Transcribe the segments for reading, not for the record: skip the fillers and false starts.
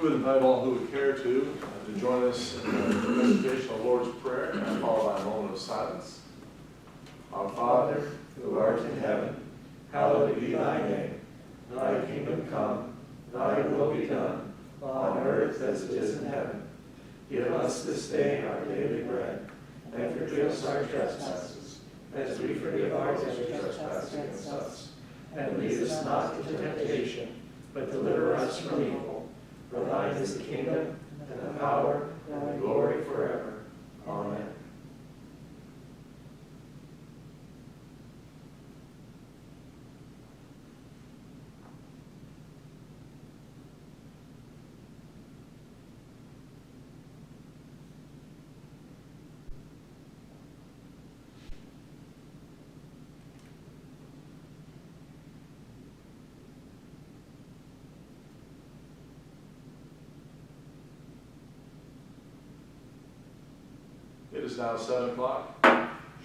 We would invite all who would care to join us in the recitation of the Lord's Prayer, followed by a moment of silence. Our Father, who art in heaven, hallowed be thy name. Thy kingdom come, thy will be done, on earth as it is in heaven. Give us this day our daily bread, and forgive us our trespasses, as we forgive our debtors who trespass against us. And lead us not into temptation, but deliver us from evil. For thine is the kingdom, and the power, and the glory forever. Amen. It is now 7 o'clock.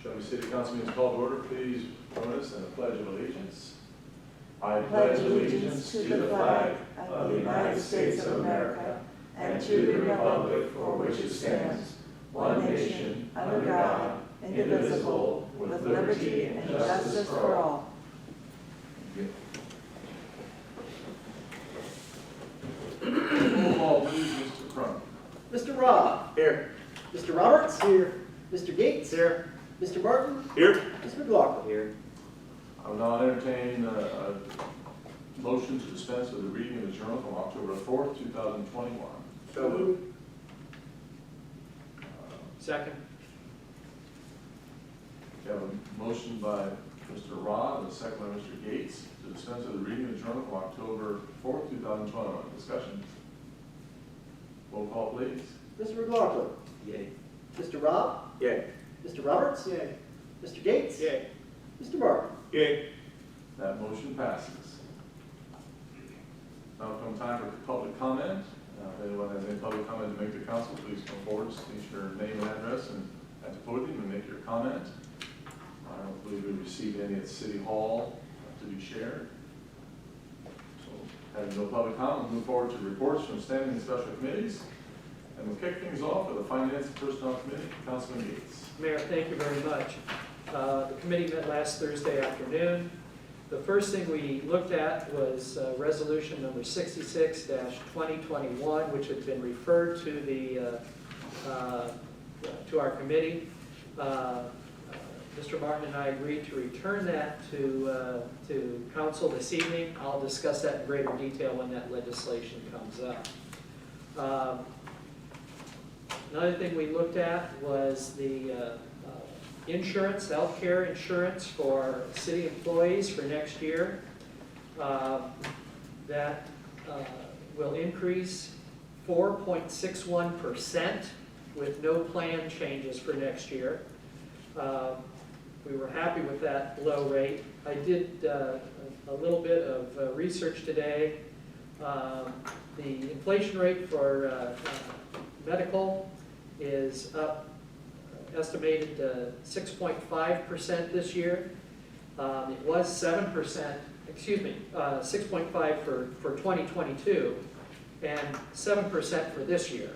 Shelby City Council meeting is called to order. Please join us in the Pledge of Allegiance. I pledge allegiance to the flag of the United States of America and to the republic for which it stands, one nation, under God, indivisible, with liberty and justice for all. Roll call, please, Mr. Crum. Mr. Robb. Here. Mr. Roberts. Here. Mr. Gates. Here. Mr. Martin. Here. Mr. McLaughlin. Here. I will now entertain a motion to dispense with the reading of the journal from October 4th, 2021. So moved. Second. We have a motion by Mr. Robb and a second by Mr. Gates to dispense with the reading of the journal from October 4th, 2021. Discussion. Roll call, please. Mr. McLaughlin. Yay. Mr. Robb. Yay. Mr. Roberts. Yay. Mr. Gates. Yay. Mr. Martin. Yay. That motion passes. Now comes time for public comment. If anyone has any public comment to make to council, please come forward, state your name and address and at the podium and make your comment. I don't believe we received any at City Hall to be shared. So having no public comment, we'll move forward to reports from standing and special committees. And we'll kick things off with the Finance and Personnel Committee. Councilman Gates. Mayor, thank you very much. The committee met last Thursday afternoon. The first thing we looked at was resolution number 66-2021, which had been referred to the to our committee. Mr. Martin and I agreed to return that to council this evening. I'll discuss that in greater detail when that legislation comes up. Another thing we looked at was the insurance, healthcare insurance for city employees for next year. That will increase 4.61% with no plan changes for next year. We were happy with that low rate. I did a little bit of research today. The inflation rate for medical is up, estimated 6.5% this year. It was 7%, 6.5 for 2022 and 7% for this year.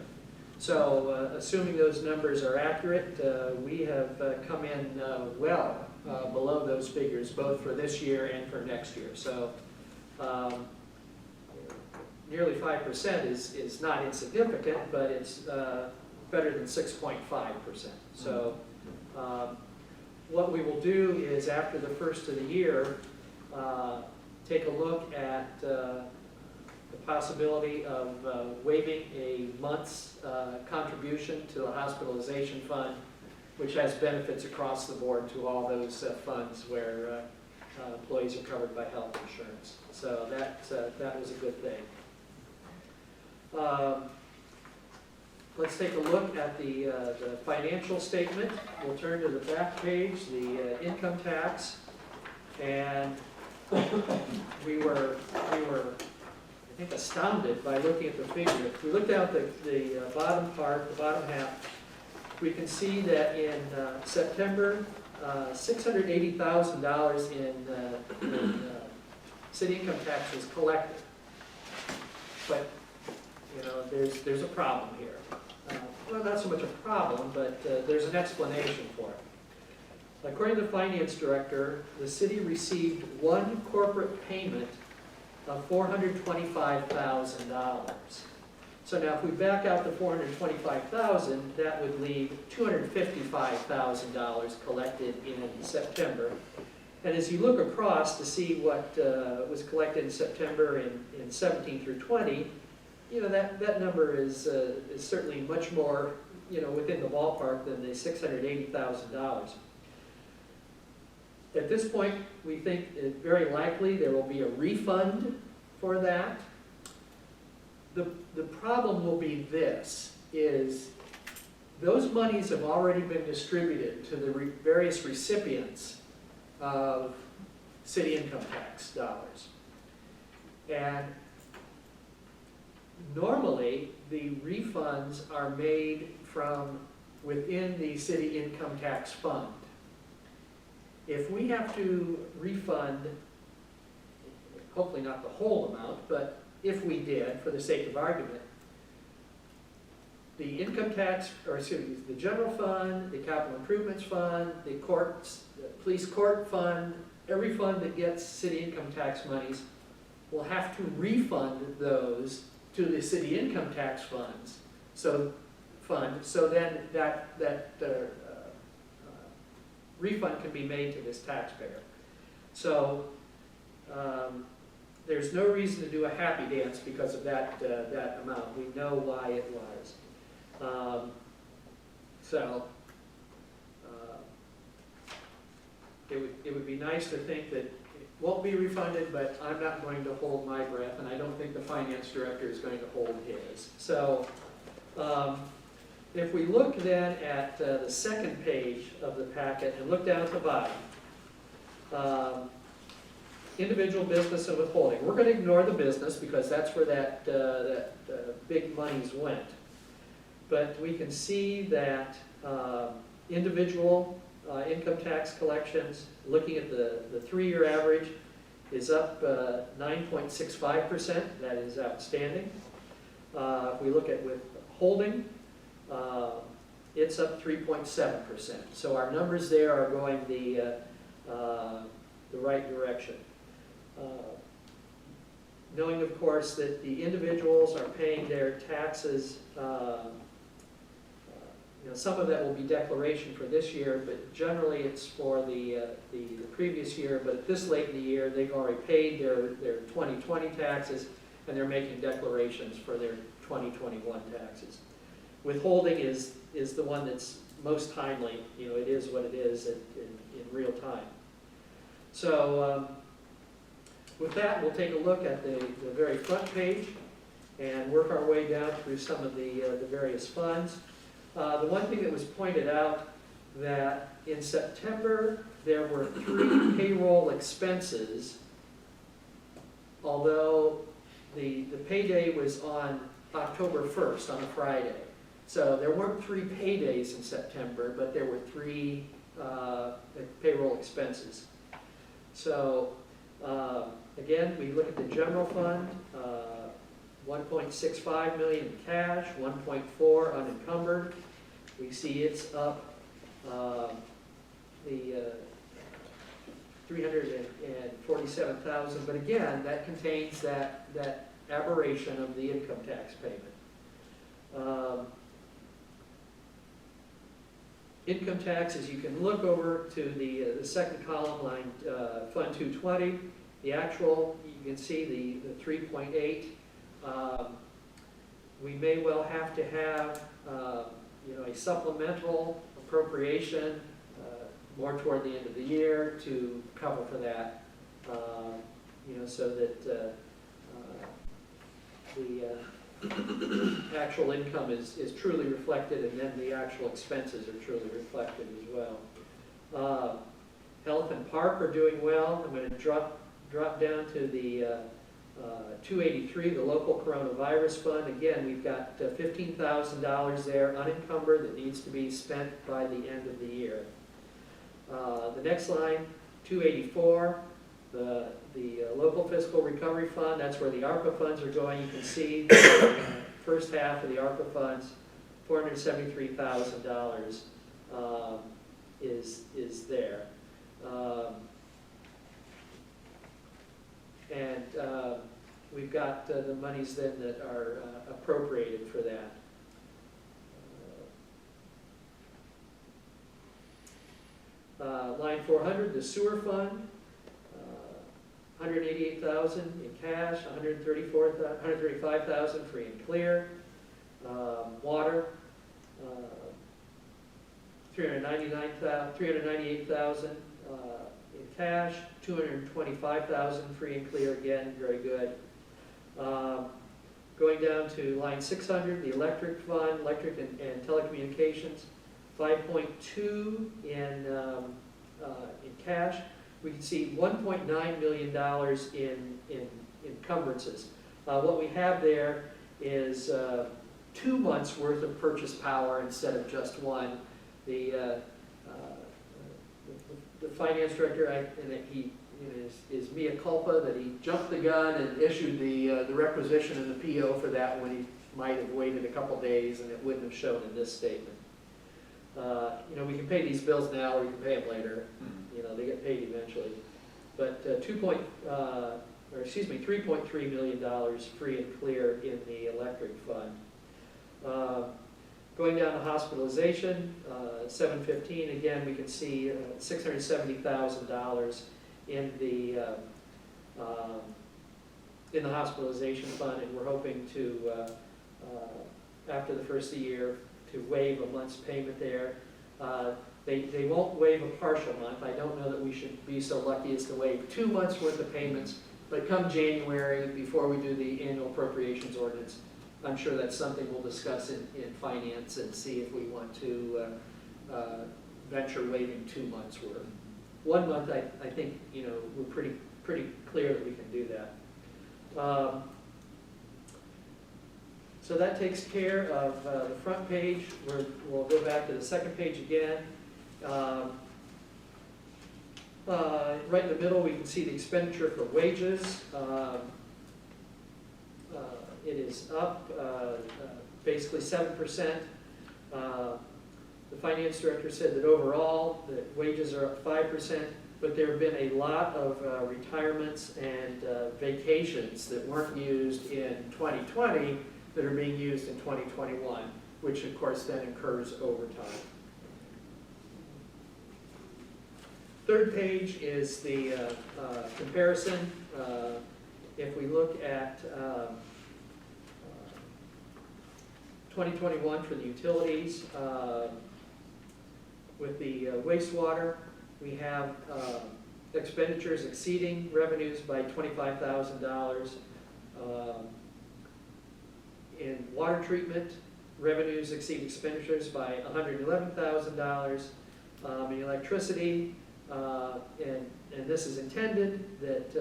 So assuming those numbers are accurate, we have come in well below those figures, both for this year and for next year. So nearly 5% is not insignificant, but it's better than 6.5%. So what we will do is after the first of the year, take a look at the possibility of waiving a month's contribution to the hospitalization fund, which has benefits across the board to all those funds where employees are covered by health insurance. So that was a good thing. Let's take a look at the financial statement. We'll turn to the back page, the income tax, and we were I think astounded by looking at the figure. If we look down the bottom part, the bottom half, we can see that in September, $680,000 in city income tax was collected. But there's a problem here. Well, not so much a problem, but there's an explanation for it. According to the finance director, the city received one corporate payment of $425,000. So now if we back out the $425,000, that would leave $255,000 collected in September. And as you look across to see what was collected in September in 17 through 20, that number is certainly much more, within the ballpark than the $680,000. At this point, we think it very likely there will be a refund for that. The problem will be this, is those monies have already been distributed to the various recipients of city income tax dollars. And normally, the refunds are made from within the city income tax fund. If we have to refund, hopefully not the whole amount, but if we did, for the sake of argument, the income tax, the general fund, the capital improvements fund, the courts, the police court fund, every fund that gets city income tax monies will have to refund those to the city income tax funds. So then that refund can be made to this taxpayer. So there's no reason to do a happy dance because of that amount. We know why it was. It would be nice to think that it won't be refunded, but I'm not going to hold my breath, and I don't think the finance director is going to hold his. So if we look then at the second page of the packet and look down at the bottom, individual business and withholding. We're going to ignore the business because that's where that big monies went. But we can see that individual income tax collections, looking at the 3-year average, is up 9.65%. That is outstanding. If we look at withholding, it's up 3.7%. So our numbers there are going the right direction. Knowing, of course, that the individuals are paying their taxes, some of that will be declaration for this year, but generally it's for the previous year. But at this late in the year, they've already paid their 2020 taxes, and they're making declarations for their 2021 taxes. Withholding is the one that's most timely. It is what it is in real time. So with that, we'll take a look at the very front page and work our way down through some of the various funds. The one thing that was pointed out, that in September there were 3 payroll expenses, although the payday was on October 1st, on a Friday. So there weren't 3 paydays in September, but there were 3 payroll expenses. So again, we look at the general fund, 1.65 million in cash, 1.4 unencumbered. We see it's up the 347,000, but again, that contains that aberration of the income tax payment. Income taxes, you can look over to the second column, line Fund 220. The actual, you can see the 3.8. We may well have to have a supplemental appropriation more toward the end of the year to cover for that, so that the actual income is truly reflected, and then the actual expenses are truly reflected as well. Health and Park are doing well. I'm going to drop down to the 283, the local coronavirus fund. Again, we've got $15,000 there unencumbered that needs to be spent by the end of the year. The next line, 284, the local fiscal recovery fund, that's where the ARPA funds are going. You can see first half of the ARPA funds, $473,000 is there. And we've got the monies then that are appropriated for that. Line 400, the sewer fund, $188,000 in cash, $135,000 free and clear. Water, $398,000 in cash, $225,000 free and clear, again, very good. Going down to line 600, the electric fund, electric and telecommunications, 5.2 in cash. We can see $1.9 million in encumbrances. What we have there is 2 months worth of purchase power instead of just one. The finance director, is mea culpa that he jumped the gun and issued the requisition and the PO for that when he might have waited a couple days and it wouldn't have shown in this statement. We can pay these bills now or we can pay them later. They get paid eventually. But $3.3 million free and clear in the electric fund. Going down to hospitalization, 715, again, we can see $670,000 in the hospitalization fund, and we're hoping to, after the first of the year, to waive a month's payment there. They won't waive a partial month. I don't know that we should be so lucky as to waive 2 months worth of payments, but come January, before we do the annual appropriations ordinance, I'm sure that's something we'll discuss in finance and see if we want to venture waiving 2 months worth. 1 month, I think, we're pretty clear that we can do that. So that takes care of the front page. We'll go back to the second page again. Right in the middle, we can see the expenditure for wages. It is up basically 7%. The finance director said that overall, the wages are up 5%, but there have been a lot of retirements and vacations that weren't used in 2020 that are being used in 2021, which of course then incurs overtime. Third page is the comparison. If we look at 2021 for the utilities, with the wastewater, we have expenditures exceeding revenues by $25,000. In water treatment, revenues exceed expenditures by $111,000. In electricity, and this is intended, that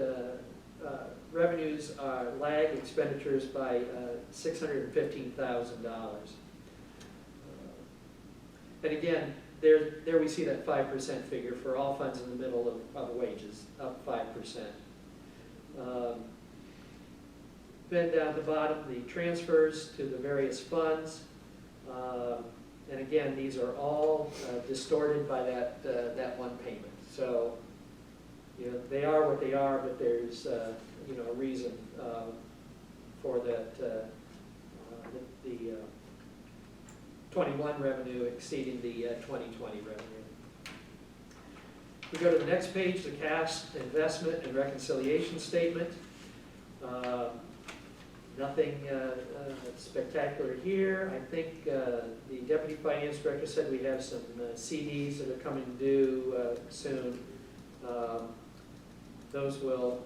revenues lag expenditures by $615,000. And again, there we see that 5% figure for all funds in the middle of wages, up 5%. Then down at the bottom, the transfers to the various funds. And again, these are all distorted by that one payment. So, they are what they are, but there's, a reason for that, the 21 revenue exceeding the 2020 revenue. We go to the next page, the cash investment and reconciliation statement. Nothing spectacular here. I think the Deputy Finance Director said we have some CDs that are coming due soon. Those will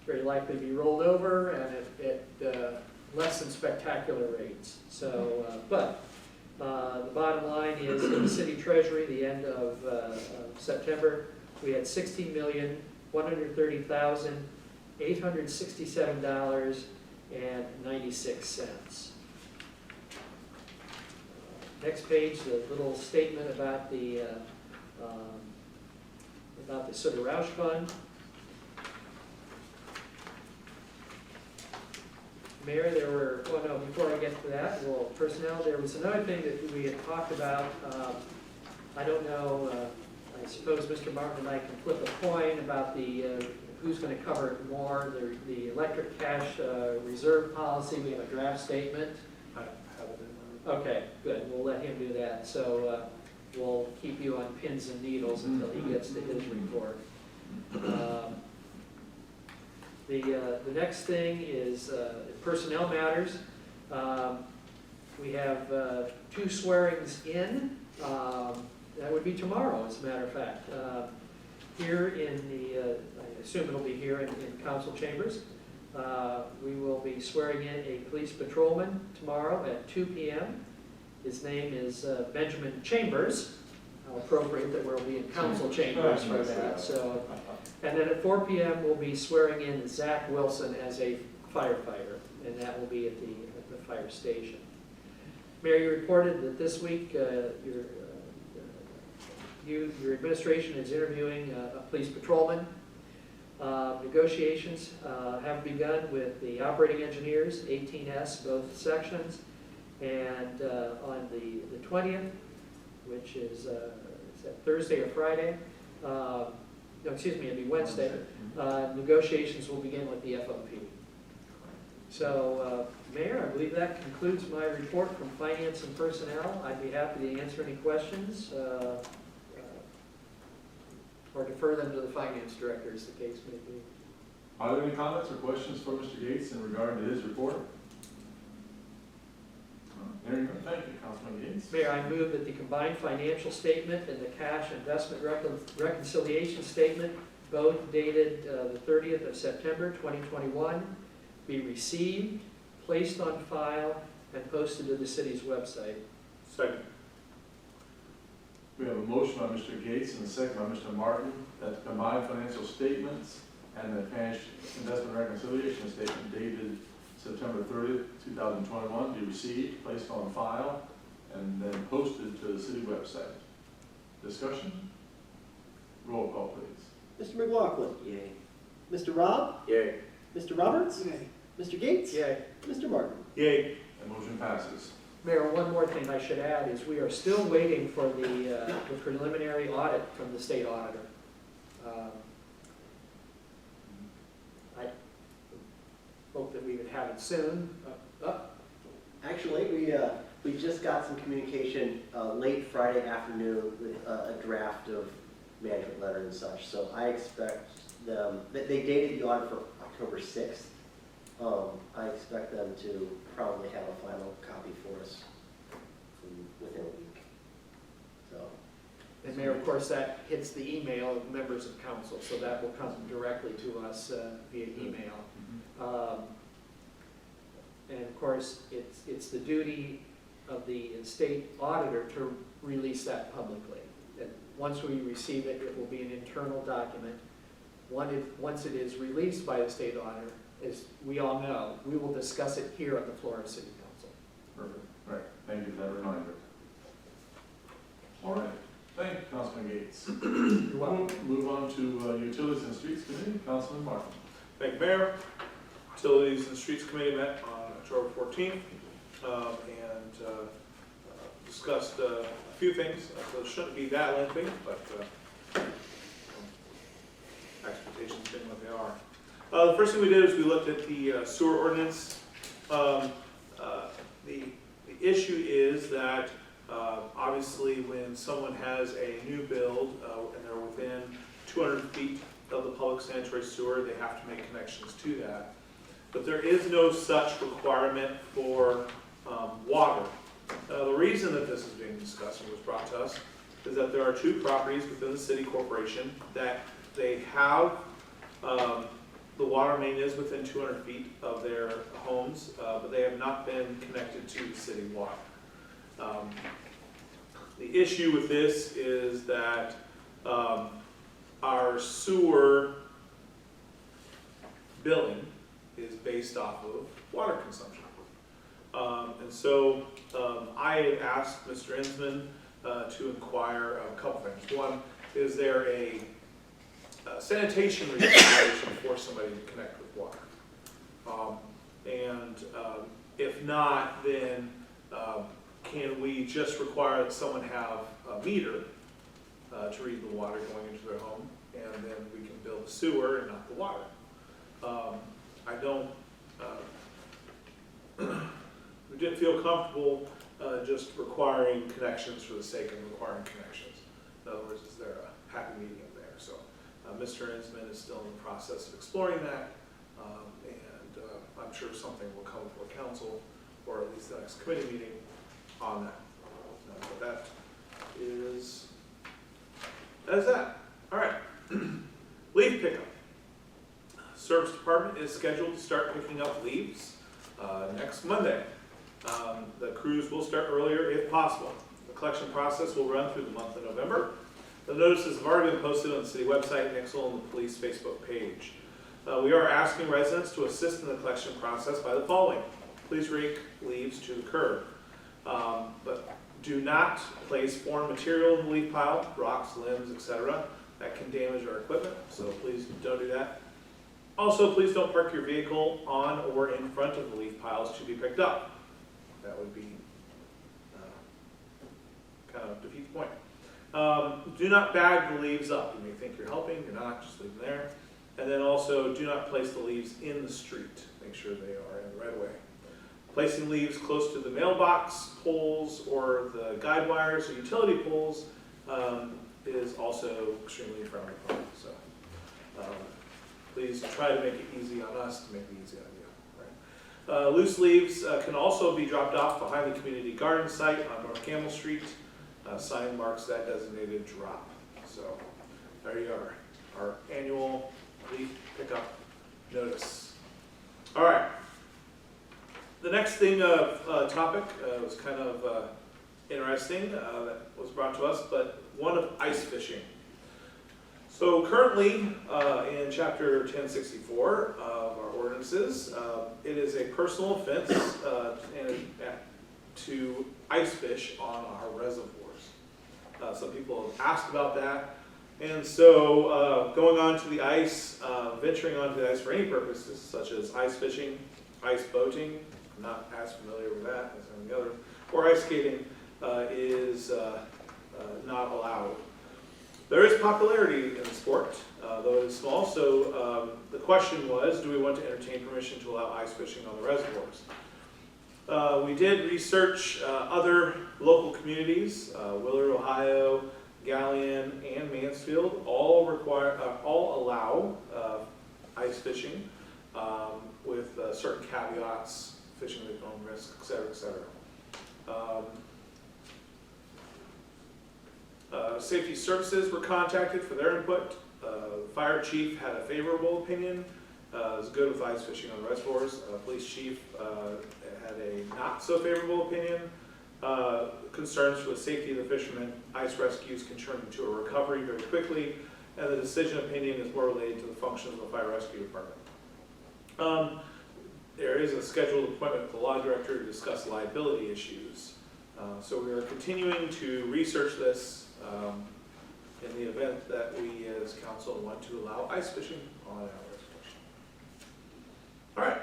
very likely be rolled over and at less than spectacular rates. So, but the bottom line is in the city treasury, the end of September, we had $16,130,867.96. Next page, the little statement about the Sugar Roush Fund. Mayor, before I get to that, well, personnel, there was another thing that we had talked about. I don't know, I suppose Mr. Martin and I can flip a coin about who's going to cover it more. The electric cash reserve policy, we have a draft statement. I have it in mind. Okay, good, we'll let him do that. So we'll keep you on pins and needles until he gets to his report. The next thing is personnel matters. We have 2 swearings in. That would be tomorrow, as a matter of fact. Here in I assume it'll be here in council chambers. We will be swearing in a police patrolman tomorrow at 2 p.m. His name is Benjamin Chambers. How appropriate that we'll be in council chambers for that. So, and then at 4 p.m. we'll be swearing in Zach Wilson as a firefighter, and that will be at the fire station. Mayor, you reported that this week your administration is interviewing a police patrolman. Negotiations have begun with the operating engineers, 18S, both sections, and on the 20th, which is that Thursday or Friday? No, excuse me, it'll be Wednesday. Negotiations will begin with the FOP. So, Mayor, I believe that concludes my report from Finance and Personnel. I'd be happy to answer any questions or defer them to the Finance Director, as the case may be. Are there any comments or questions for Mr. Gates in regard to his report? There you go. Thank you, Councilman Gates. Mayor, I move that the combined financial statement and the cash investment reconciliation statement, both dated the 30th of September 2021, be received, placed on file, and posted to the city's website. Second. We have a motion by Mr. Gates and a second by Mr. Martin that the combined financial statements and the cash investment reconciliation statement dated September 30th, 2021 be received, placed on file, and then posted to the city website. Discussion? Roll call, please. Mr. McLaughlin. Yay. Mr. Robb. Yay. Mr. Roberts. Yay. Mr. Gates. Yay. Mr. Martin. Yay. The motion passes. Mayor, one more thing I should add is we are still waiting for the preliminary audit from the state auditor. I hope that we would have it soon. Actually, we just got some communication late Friday afternoon with a draft of management letter and such. So I expect them, they dated the audit for October 6th. I expect them to probably have a final copy for us within a week. So. And Mayor, of course, that hits the email of members of council, so that will come directly to us via email. And of course, it's the duty of the state auditor to release that publicly. And once we receive it, it will be an internal document. Once it is released by the state auditor, as we all know, we will discuss it here at the floor of City Council. Perfect. All right. Thank you for that reminder. All right. Thank you, Councilman Gates. You're welcome. Move on to Utilities and Streets Committee. Councilman Martin. Thank you, Mayor. Utilities and Streets Committee met on October 14th and discussed a few things. So it shouldn't be that lengthy, but expectations being what they are. The first thing we did is we looked at the sewer ordinance. The issue is that obviously when someone has a new build and they're within 200 feet of the public sanitary sewer, they have to make connections to that. But there is no such requirement for water. The reason that this is being discussed and was brought to us is that there are 2 properties within the city corporation that they have the water main is within 200 feet of their homes, but they have not been connected to the city water. The issue with this is that our sewer billing is based off of water consumption. And so I have asked Mr. Insman to inquire a couple things. One, is there a sanitation regulation for somebody to connect with water? And if not, then can we just require that someone have a meter to read the water going into their home, and then we can bill the sewer and not the water? I don't, we didn't feel comfortable just requiring connections for the sake of requiring connections. In other words, is there a happy medium there? So Mr. Insman is still in the process of exploring that, and I'm sure something will come before council, or at least the next committee meeting on that. But that is that. All right. Leaf pickup. Service department is scheduled to start picking up leaves next Monday. The crews will start earlier if possible. The collection process will run through the month of November. The notices have already been posted on the city website, Nixle, and the police Facebook page. We are asking residents to assist in the collection process by the following. Please rake leaves to the curb. But do not place foreign material in the leaf pile, rocks, limbs, etc. That can damage our equipment, so please don't do that. Also, please don't park your vehicle on or in front of the leaf piles to be picked up. That would be kind of defeat the point. Do not bag the leaves up. You may think you're helping, you're not, just leave them there. And then also, do not place the leaves in the street. Make sure they are in the right way. Placing leaves close to the mailbox poles or the guide wires or utility poles is also extremely frowned upon. So please try to make it easy on us to make it easy on you. Right? Loose leaves can also be dropped off behind the community garden site on North Campbell Street. Sign marks that designated drop. So there you are, our annual leaf pickup notice. All right. The next thing topic was kind of interesting that was brought to us, but one of ice fishing. So currently in chapter 1064 of our ordinances, it is a personal offense to ice fish on our reservoirs. Some people have asked about that. And so going onto the ice, venturing onto the ice for any purposes, such as ice fishing, ice boating, I'm not as familiar with that as any other, or ice skating is not allowed. There is popularity in the sport, though it is small, so the question was, do we want to entertain permission to allow ice fishing on the reservoirs? We did research other local communities, Willard, Ohio, Galleon, and Mansfield, all allow ice fishing with certain caveats, fishing at your own risk, et cetera, et cetera. Safety services were contacted for their input. The fire chief had a favorable opinion. It was good with ice fishing on the reservoirs. Police chief had a not so favorable opinion. Concerns for the safety of the fishermen. Ice rescues can turn into a recovery very quickly, and the decision opinion is more related to the functions of the fire rescue department. There is a scheduled appointment with the law director to discuss liability issues. So we are continuing to research this in the event that we as council want to allow ice fishing on our reservation. All right,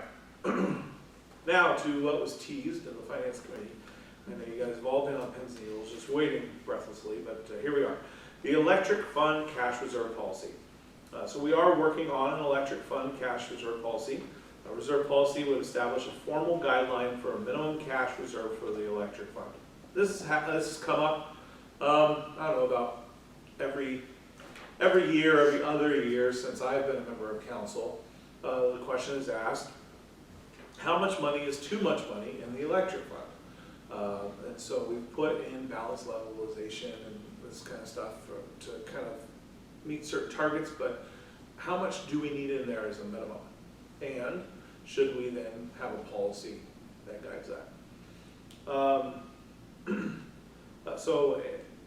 now to what was teased in the finance committee. I know you guys have all been on pins and needles, just waiting breathlessly, but here we are. The electric fund cash reserve policy. So we are working on an electric fund cash reserve policy. A reserve policy would establish a formal guideline for a minimum cash reserve for the electric fund. This has come up, I don't know, about every year, every other year since I've been a member of council. The question is asked, how much money is too much money in the electric fund? And so we've put in balance levelization and this kind of stuff to kind of meet certain targets, but how much do we need in there as a minimum? And should we then have a policy that guides that? So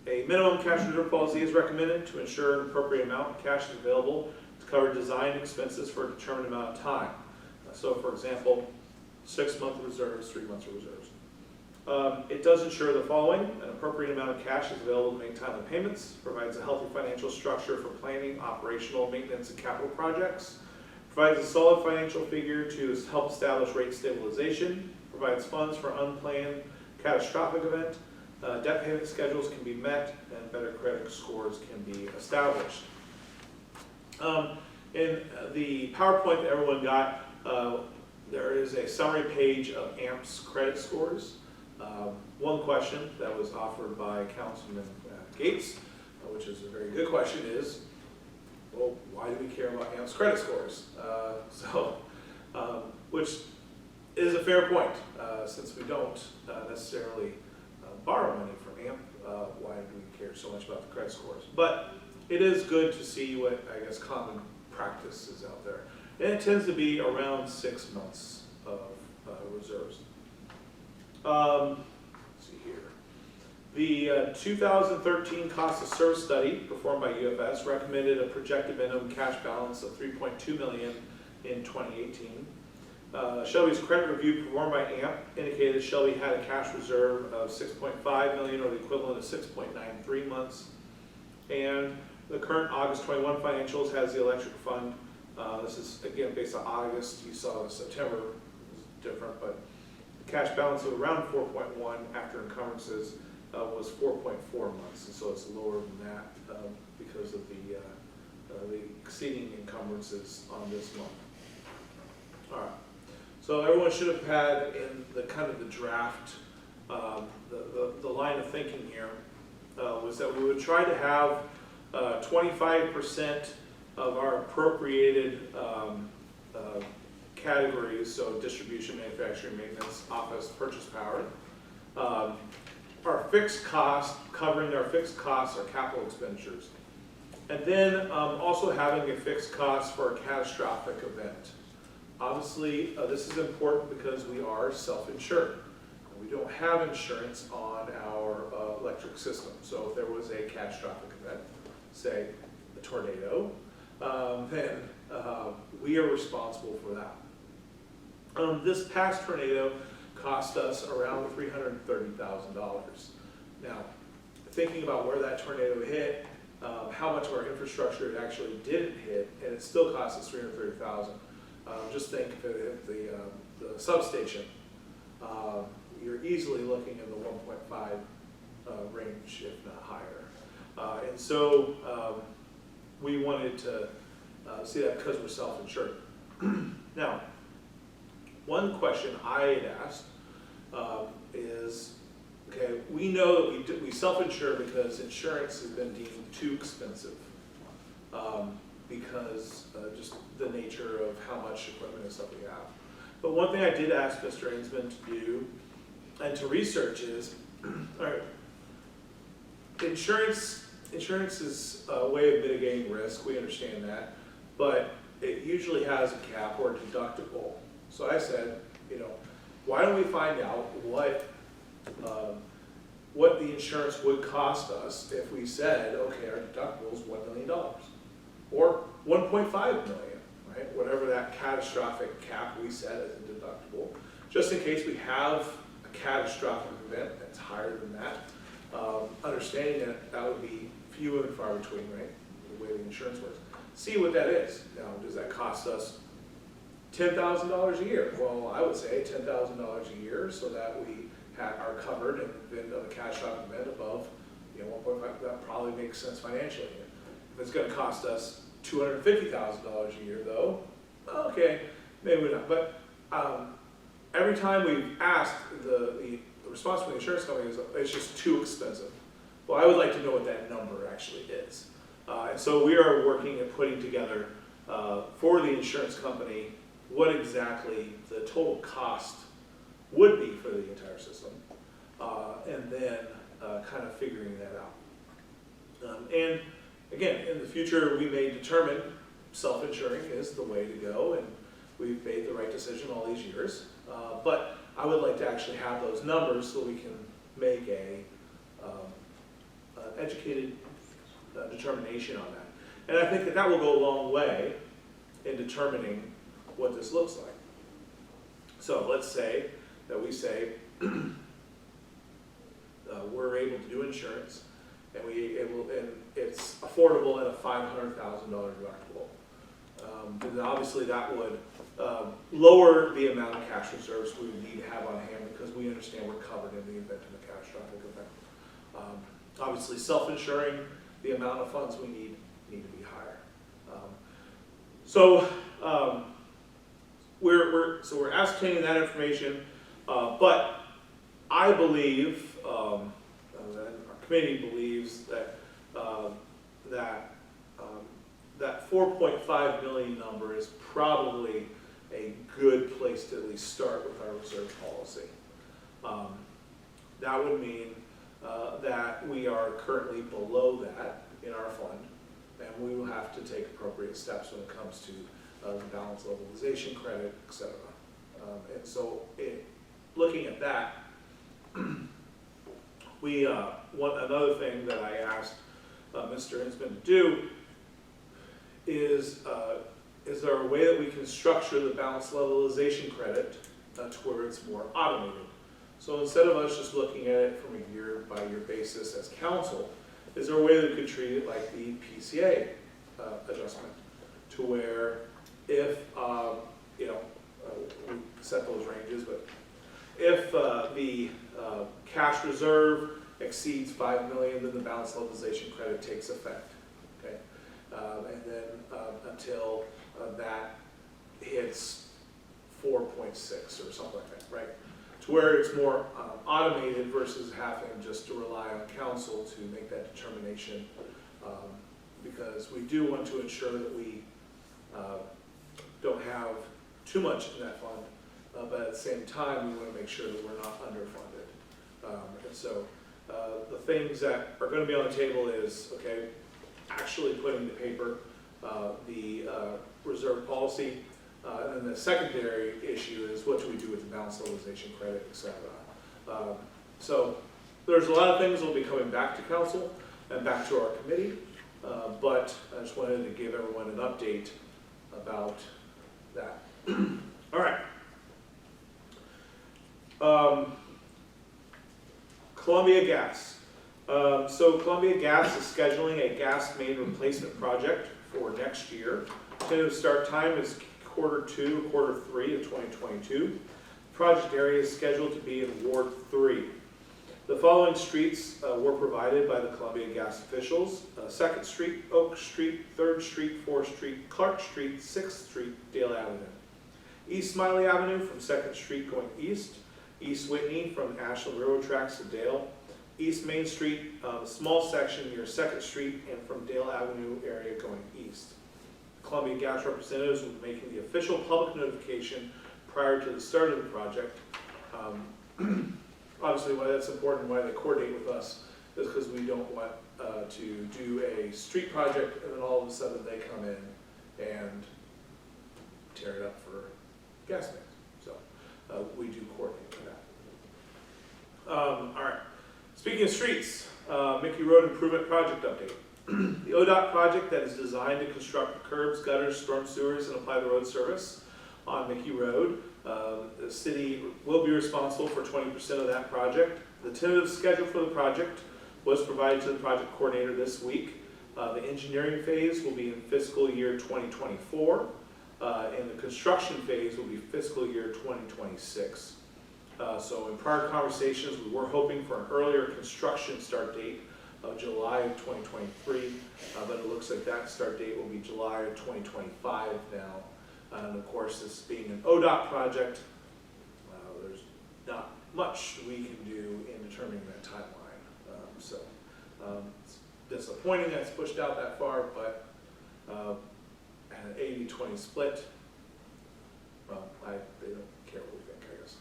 a minimum cash reserve policy is recommended to ensure an appropriate amount of cash is available to cover design expenses for a determined amount of time. So for example, 6-month reserves, 3 months of reserves. It does ensure the following: an appropriate amount of cash is available to make timely payments, provides a healthy financial structure for planning, operational, maintenance, and capital projects, provides a solid financial figure to help establish rate stabilization, provides funds for unplanned catastrophic event, debt payment schedules can be met, and better credit scores can be established. In the PowerPoint that everyone got, there is a summary page of AMP's credit scores. One question that was offered by Councilman Gates, which is a very good question, is, well, why do we care about AMP's credit scores? Which is a fair point, since we don't necessarily borrow money from AMP. Why do we care so much about the credit scores? But it is good to see what, I guess, common practice is out there. And it tends to be around 6 months of reserves. Let's see here. The 2013 cost of service study performed by UFS recommended a projected minimum cash balance of $3.2 million in 2018. Shelby's credit review performed by AMP indicated that Shelby had a cash reserve of $6.5 million, or the equivalent of 6.93 months. And the current August 21 financials has the electric fund. This is, again, based on August. You saw the September was different, but the cash balance of around 4.1 after encumbrances was 4.4 months, and so it's lower than that because of the exceeding encumbrances on this month. All right. So everyone should have had in the kind of the draft, the line of thinking here was that we would try to have 25% of our appropriated categories, so distribution, manufacturing, maintenance, office, purchase power, our fixed cost, covering our fixed costs, our capital expenditures, and then also having a fixed cost for a catastrophic event. Obviously, this is important because we are self-insured. We don't have insurance on our electric system. So if there was a catastrophic event, say a tornado, then we are responsible for that. This past tornado cost us around $330,000. Now, thinking about where that tornado hit, how much of our infrastructure it actually didn't hit, and it still cost us $330,000. Just think if it hit the substation, you're easily looking in the 1.5 range, if not higher. And so we wanted to see that because we're self-insured. Now, one question I had asked is, okay, we know that we self-insure because insurance has been deemed too expensive. Because just the nature of how much equipment and stuff we have. But one thing I did ask Mr. Ainsman to do and to research is, all right, insurance is a way of mitigating risk, we understand that, but it usually has a cap or a deductible. So I said, why don't we find out what the insurance would cost us if we said, okay, our deductible is $1 million. Or 1.5 million, right? Whatever that catastrophic cap we set as a deductible, just in case we have a catastrophic event that's higher than that. Understanding that would be few and far between, right? The way the insurance works. See what that is. Now, does that cost us $10,000 a year? Well, I would say $10,000 a year, so that we are covered in the event of a catastrophic event above, 1.5. That probably makes sense financially. If it's going to cost us $250,000 a year, though, okay, maybe not. But every time we've asked, the response from the insurance company is it's just too expensive. Well, I would like to know what that number actually is. And so we are working at putting together for the insurance company what exactly the total cost would be for the entire system, and then kind of figuring that out. And again, in the future, we may determine self-insuring is the way to go, and we've made the right decision all these years. But I would like to actually have those numbers so we can make an educated determination on that. And I think that will go a long way in determining what this looks like. So let's say that we say we're able to do insurance, and it's affordable at a $500,000 deductible. then obviously that would lower the amount of cash reserves we would need to have on hand because we understand we're covered in the event of a catastrophic event. Obviously, self-insuring, the amount of funds we need to be higher. We're ascertaining that information, but I believe, and our committee believes that that 4.5 million number is probably a good place to at least start with our reserve policy. That would mean that we are currently below that in our fund, and we will have to take appropriate steps when it comes to the balance levelization credit, et cetera. And so looking at that, another thing that I asked Mr. Hinsman to do is there a way that we can structure the balance levelization credit to where it's more automated? So instead of us just looking at it from a year-by-year basis as council, is there a way that we could treat it like the PCA adjustment, to where if we set those ranges, but if the cash reserve exceeds 5 million, then the balance levelization credit takes effect. Okay, and then until that hits 4.6 or something like that, right? To where it's more automated versus having just to rely on council to make that determination, because we do want to ensure that we don't have too much in that fund, but at the same time we want to make sure that we're not underfunded. And so the things that are going to be on the table is, okay, actually putting to paper the reserve policy. And then the secondary issue is what do we do with the balance levelization credit, et cetera. So there's a lot of things that will be coming back to council and back to our committee, but I just wanted to give everyone an update about that. All right. Columbia Gas. So Columbia Gas is scheduling a gas main replacement project for next year. Tentative start time is Q2, Q3 of 2022. Project area is scheduled to be in Ward 3. The following streets were provided by the Columbia Gas officials: 2nd Street, Oak Street, 3rd Street, 4th Street, Clark Street, 6th Street, Dale Avenue. East Smiley Avenue from 2nd Street going east, East Whitney from Ashland Railroad Tracks to Dale, East Main Street, small section near 2nd Street, and from Dale Avenue area going east. Columbia Gas representatives will be making the official public notification prior to the start of the project. Obviously, why that's important, why they coordinate with us, is because we don't want to do a street project and then all of a sudden they come in and tear it up for gas mains. So we do coordinate for that. All right. Speaking of streets, Mickey Road Improvement Project update. The ODOT project that is designed to construct curbs, gutters, storm sewers, and apply the road service on Mickey Road. The city will be responsible for 20% of that project. The tentative schedule for the project was provided to the project coordinator this week. The engineering phase will be in fiscal year 2024, and the construction phase will be fiscal year 2026. So in prior conversations, we were hoping for an earlier construction start date of July of 2023, but it looks like that start date will be July of 2025 now. And of course, this being an ODOT project, there's not much we can do in determining that timeline. It's disappointing that it's pushed out that far, but an 80-20 split, well, they don't care what we think, I guess.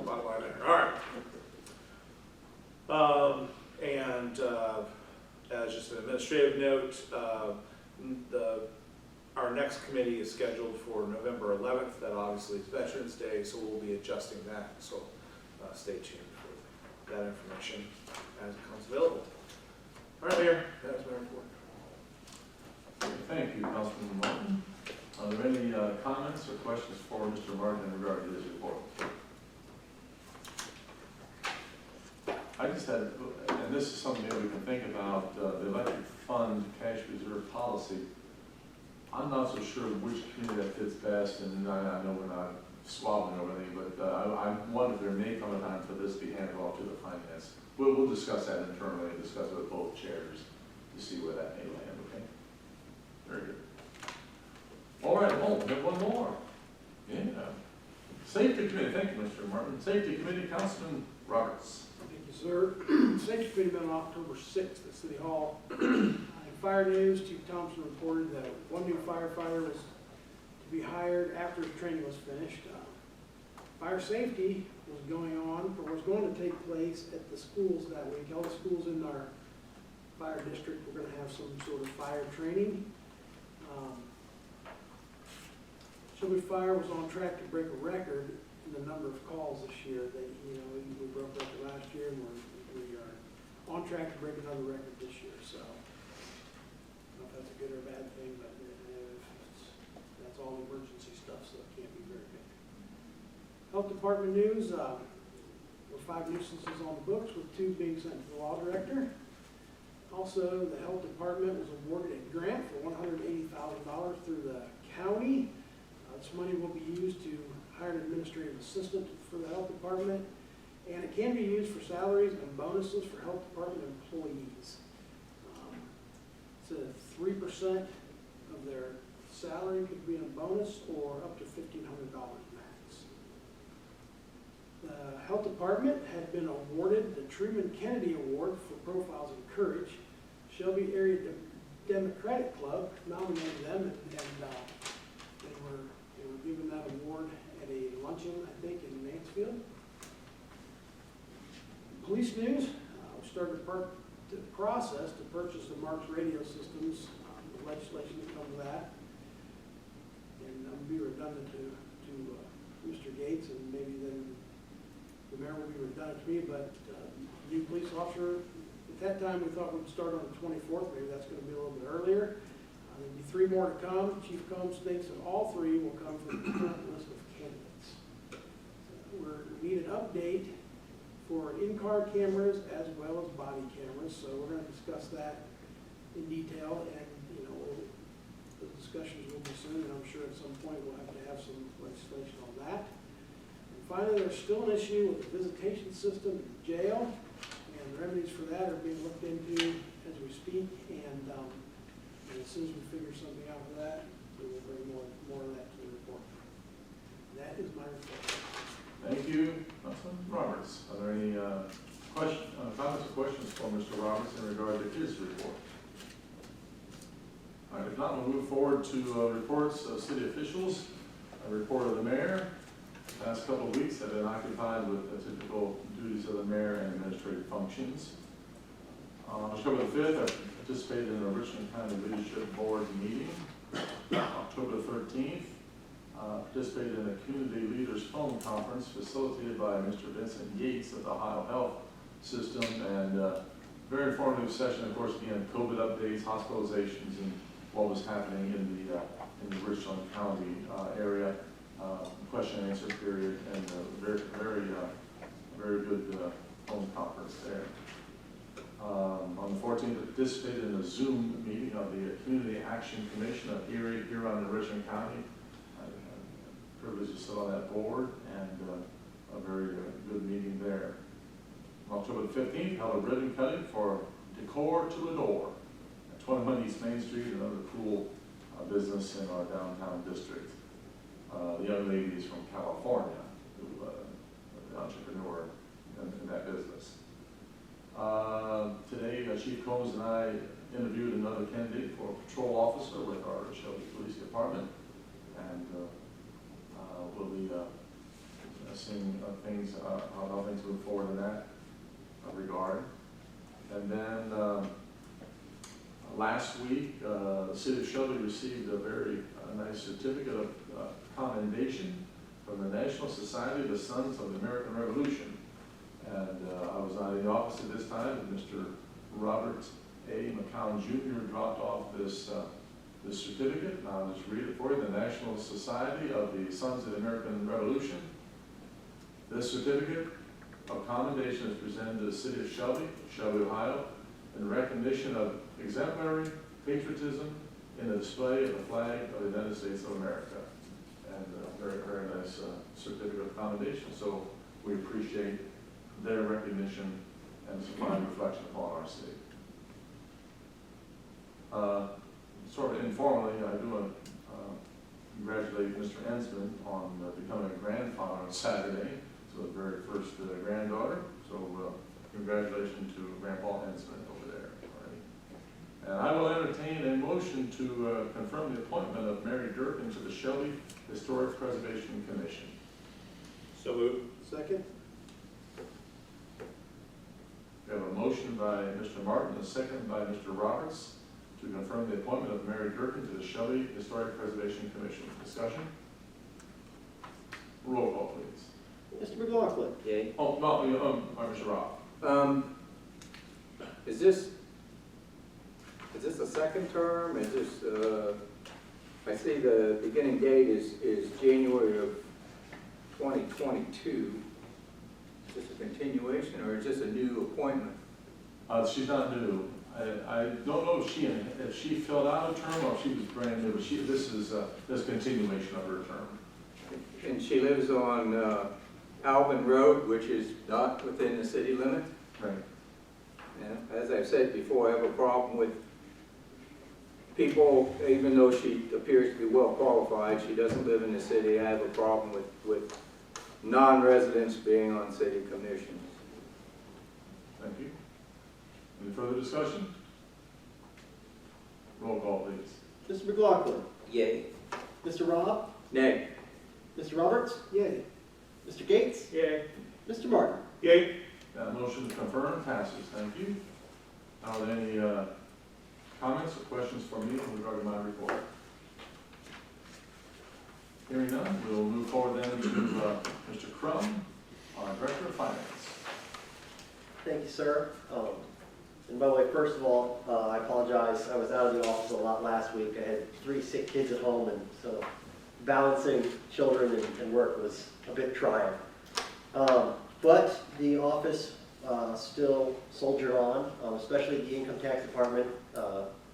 Bottom line there. All right. As just an administrative note, our next committee is scheduled for November 11th. That obviously is Veterans Day, so we'll be adjusting that. So stay tuned for that information as it comes available. All right, Mayor, that is my report. Thank you, Councilman Martin. Are there any comments or questions for Mr. Martin in regard to his report? I just had, and this is something that we can think about, the electric fund cash reserve policy. I'm not so sure which committee that fits best, and I know we're not swapping over anything, but I wonder if there may come a time for this to be handed off to the finance. We'll discuss that internally and discuss it with both chairs to see where that may land, okay? Very good. All right, we have one more. Yeah. Safety Committee, thank you, Mr. Martin. Safety Committee, Councilman Roberts. Thank you, sir. Safety Committee met on October 6th at City Hall. In fire news, Chief Thompson reported that one new firefighter was to be hired after the training was finished. Fire safety was going to take place at the schools that week. All the schools in our fire district were going to have some sort of fire training. Shelby Fire was on track to break a record in the number of calls this year. We broke record last year, and we are on track to break another record this year. So, I don't know if that's a good or bad thing, but that's all emergency stuff, so it can't be very big. Health Department news, there were 5 nuisances on the books, with 2 being sent to the law director. Also, the Health Department was awarded a grant for $180,000 through the county. This money will be used to hire an administrative assistant for the health department, and it can be used for salaries and bonuses for health department employees. So 3% of their salary could be in a bonus, or up to $1,500 max. The health department had been awarded the Truman Kennedy Award for Profiles in Courage. Shelby Area Democratic Club nominated them, and they were given that award at a luncheon, I think, in Mansfield. Police news, we started the process to purchase the Marks radio systems, the legislation that comes with that. And I'm going to be redundant to Mr. Gates, and maybe then the mayor will be redundant to me, but new police officer, at that time we thought we'd start on the 24th, maybe that's going to be a little bit earlier. There'll be 3 more to come. Chief Combs thinks that all 3 will come from the current list of candidates. We need an update for in-car cameras as well as body cameras, so we're going to discuss that in detail, and the discussions will be soon, and I'm sure at some point we'll have some legislation on that. And finally, there's still an issue with the visitation system in the jail, and the remedies for that are being looked into as we speak, and as soon as we figure something out for that, we will bring more of that to the report. That is my report. Thank you, Councilman Roberts. Are there any comments or questions for Mr. Roberts in regard to his report? All right, if not, we'll move forward to reports of city officials. A report of the mayor. The past couple of weeks have been occupied with the typical duties of the mayor and administrative functions. On October the 5th, I participated in a Richland County Leadership Board meeting. October 13th, participated in a community leaders phone conference facilitated by Mr. Vincent Yates of the Ohio Health System, and very informative session, of course, again, COVID updates, hospitalizations, and what was happening in the Richland County area. Question and answer period, and very good phone conference there. On the 14th, I participated in a Zoom meeting of the Community Action Commission of Erie, Huron, and Richland County. Privileged to sit on that board, and a very good meeting there. On October the 15th, held a ribbon cutting for Decor to Adore at 21 East Main Street, another cool business in our downtown district. The young lady is from California, who an entrepreneur in that business. Today, Chief Combs and I interviewed another candidate for a patrol officer with our Shelby Police Department, and we'll be seeing how things move forward in that regard. And then last week, the city of Shelby received a very nice certificate of commendation from the National Society of the Sons of the American Revolution. And I was not in the office at this time, and Mr. Robert A. McCown Jr. dropped off this certificate, and I'll just read it for you. The National Society of the Sons of the American Revolution. This certificate of commendation is presented to the city of Shelby, Ohio, in recognition of exemplary patriotism, in the display of the flag of the United States of America. And a very, very nice certificate of commendation. So we appreciate their recognition and it's a fine reflection upon our city. Sort of informally, I do want to congratulate Mr. Ensman on becoming a grandfather on Saturday. So the very first granddaughter. So congratulations to Grandpa Ensman over there. All right. And I will entertain a motion to confirm the appointment of Mary Durkin to the Shelby Historic Preservation Commission. So moved. Second? We have a motion by Mr. Martin, a second by Mr. Roberts to confirm the appointment of Mary Durkin to the Shelby Historic Preservation Commission. Discussion? Roll call, please. Mr. McLaughlin. Yay. Oh, no, Mr. Rob. Is this a second term? Is this, I see the beginning date is January of 2022. Is this a continuation or is this a new appointment? She's not new. I don't know if she filled out a term or if she was brand new, but this is a continuation of her term. And she lives on Alvin Road, which is not within the city limit. Right. And as I've said before, I have a problem with people, even though she appears to be well qualified, she doesn't live in the city. I have a problem with non-residents being on city commissions. Thank you. Any further discussion? Roll call, please. Mr. McLaughlin. Yay. Mr. Rob. Nay. Mr. Roberts. Yay. Mr. Gates. Yay. Mr. Martin. Yay. That motion to confirm passes. Thank you. Are there any comments or questions for me regarding my report? Hearing none, we will move forward then to Mr. Crum, our Director of Finance. Thank you, sir. And by the way, first of all, I apologize. I was out of the office a lot last week. I had 3 sick kids at home, and so balancing children and work was a bit trying. But the office still soldiered on, especially the income tax department.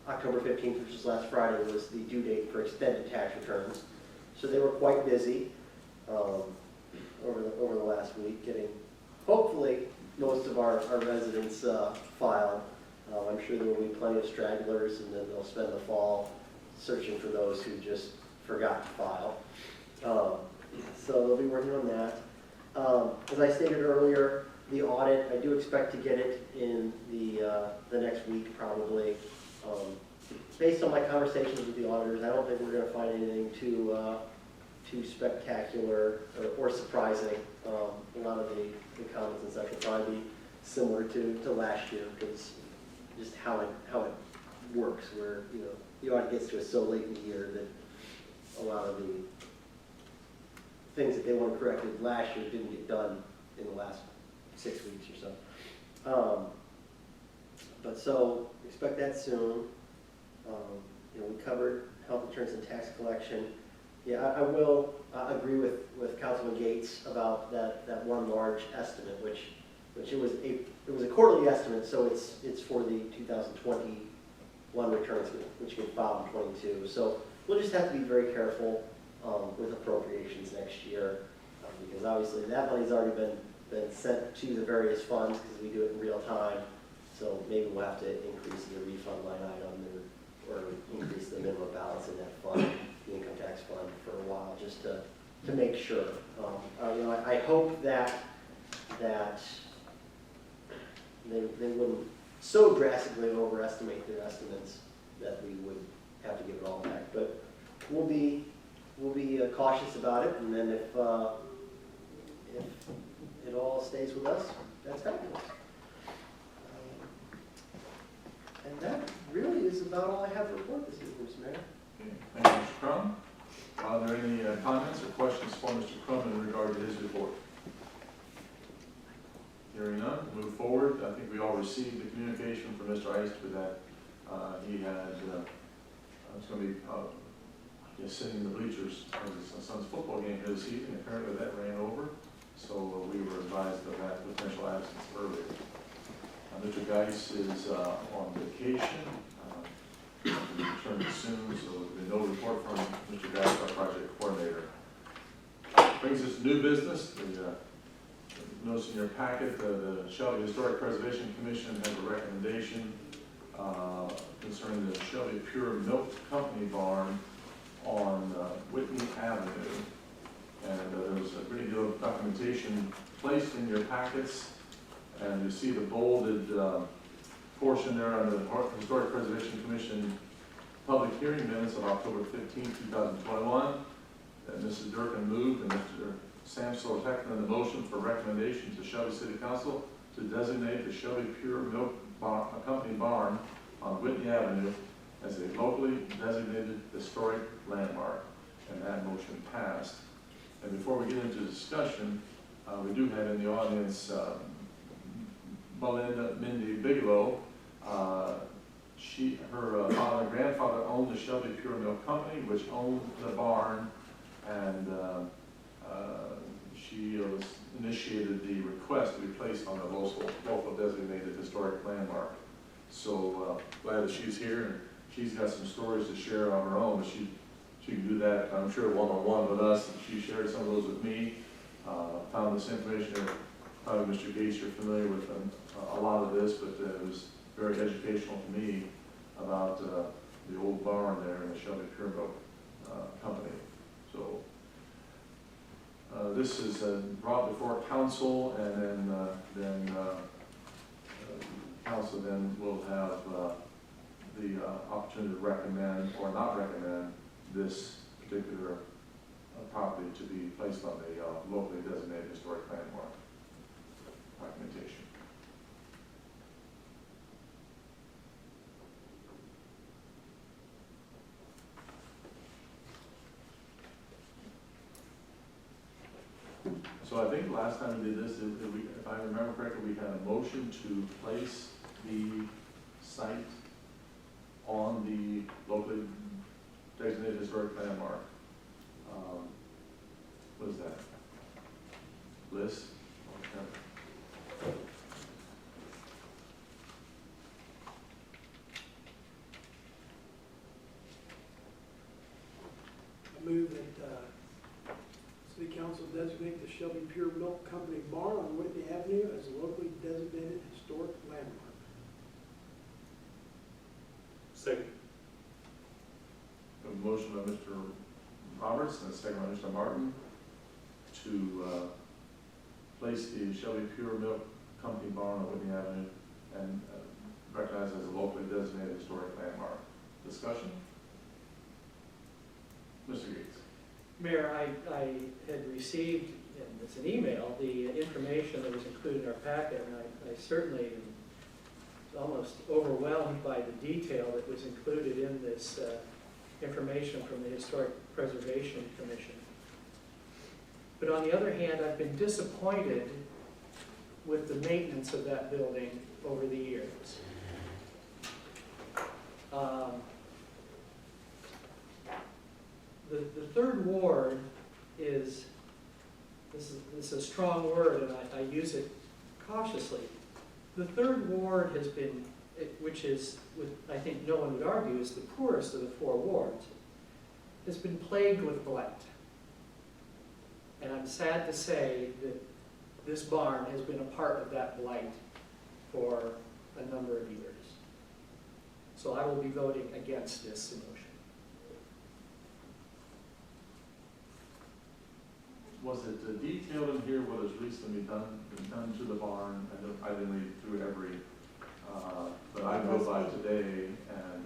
October 15th, which was last Friday, was the due date for extended tax returns. So they were quite busy over the last week, getting hopefully most of our residents filed. I'm sure there will be plenty of stragglers, and then they'll spend the fall searching for those who just forgot to file. So they'll be working on that. As I stated earlier, the audit, I do expect to get it in the next week probably. Based on my conversations with the auditors, I don't think we're going to find anything too spectacular or surprising. A lot of the comments and such will probably be similar to last year, because just how it works, where the audit gets to us so late in the year that a lot of the things that they want corrected last year didn't get done in the last 6 weeks or so. But so expect that soon. We covered health insurance and tax collection. Yeah, I will agree with Councilman Gates about that one large estimate, which it was a quarterly estimate, so it's for the 2021 returns, which get filed in 22. So we'll just have to be very careful with appropriations next year, because obviously that money's already been sent to the various funds because we do it in real time. So maybe we'll have to increase the refund line item or increase the minimum balance in that fund, the income tax fund, for a while, just to make sure. I hope that they wouldn't so drastically overestimate their estimates that we would have to give it all back. But we'll be cautious about it, and then if it all stays with us, that's fabulous. And that really is about all I have to report this evening, Mr. Mayor. Okay. Thank you, Mr. Crum. Are there any comments or questions for Mr. Crum in regard to his report? Hearing none, move forward. I think we all received the communication from Mr. Eister that he had, was going to be sitting in the bleachers of his son's football game here this evening. Apparently that ran over, so we were advised of that potential absence earlier. Mr. Geis is on vacation. be determined soon, so there'll be no report from Mr. Gass, our project coordinator. Brings us new business. Notice in your packet, the Shelby Historic Preservation Commission has a recommendation concerning the Shelby Pure Milk Company barn on Whitney Avenue. And there was a great deal of documentation placed in your packets, and you see the bolded portion there on the Historic Preservation Commission public hearing minutes of October 15, 2021. That Mrs. Durkin moved and Mr. Samsel seconded the motion for recommendation to Shelby City Council to designate the Shelby Pure Milk Company barn on Whitney Avenue as a locally designated historic landmark, and that motion passed. And before we get into discussion, we do have in the audience Melinda Mindy Bigelow. Her father and grandfather owned the Shelby Pure Milk Company, which owned the barn, and she initiated the request to be placed on the local designated historic landmark. So glad that she's here, and she's got some stories to share on her own. She can do that, I'm sure, one-on-one with us. She shared some of those with me. Found this information there. Probably Mr. Gates, you're familiar with a lot of this, but it was very educational to me about the old barn there in the Shelby Pure Milk Company. So this is brought before council, and then council then will have the opportunity to recommend or not recommend this particular property to be placed on the locally designated historic landmark documentation. So I think last time we did this, if I remember correctly, we had a motion to place the site on the locally designated historic landmark. What is that? List? Okay. I move that City Council designate the Shelby Pure Milk Company barn on Whitney Avenue as a locally designated historic landmark. Second. A motion by Mr. Roberts and a second by Mr. Martin to place the Shelby Pure Milk Company barn on Whitney Avenue and recognize as a locally designated historic landmark. Discussion? Mr. Gates. Mayor, I had received, and it's an email, the information that was included in our packet, and I certainly am almost overwhelmed by the detail that was included in this information from the Historic Preservation Commission. But on the other hand, I've been disappointed with the maintenance of that building over the years. The third ward is, this is a strong word and I use it cautiously. The third ward has been, which is, I think no one would argue, is the poorest of the 4 wards, has been plagued with blight. And I'm sad to say that this barn has been a part of that blight for a number of years. So I will be voting against this motion. Was it detailed in here what has recently been done to the barn? I didn't read through every, but I drove by today, and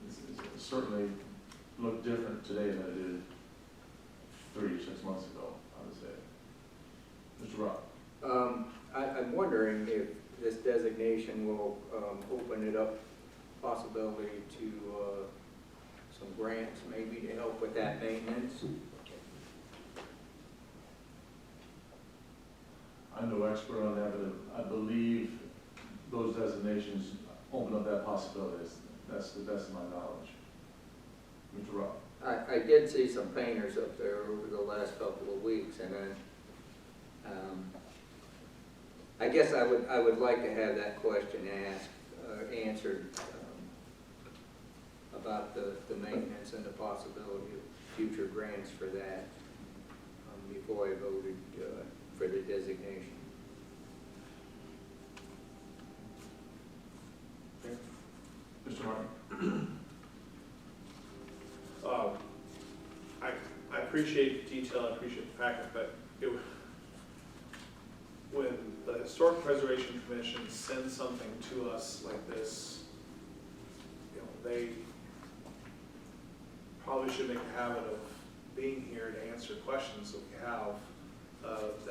it certainly looked different today than it did 3 or 6 months ago, I would say. Mr. Rock. I'm wondering if this designation will open it up possibility to some grants maybe to help with that maintenance. I'm no expert on that, but I believe those designations open up that possibility. That's the best of my knowledge. Mr. Rock. I did see some painters up there over the last couple of weeks, and then I guess I would like to have that question answered about the maintenance and the possibility of future grants for that before I voted for the designation. Mr. Martin? I appreciate the detail, I appreciate the fact that when the Historic Preservation Commission sends something to us like this, you know, they probably should make a habit of being here to answer questions that we have,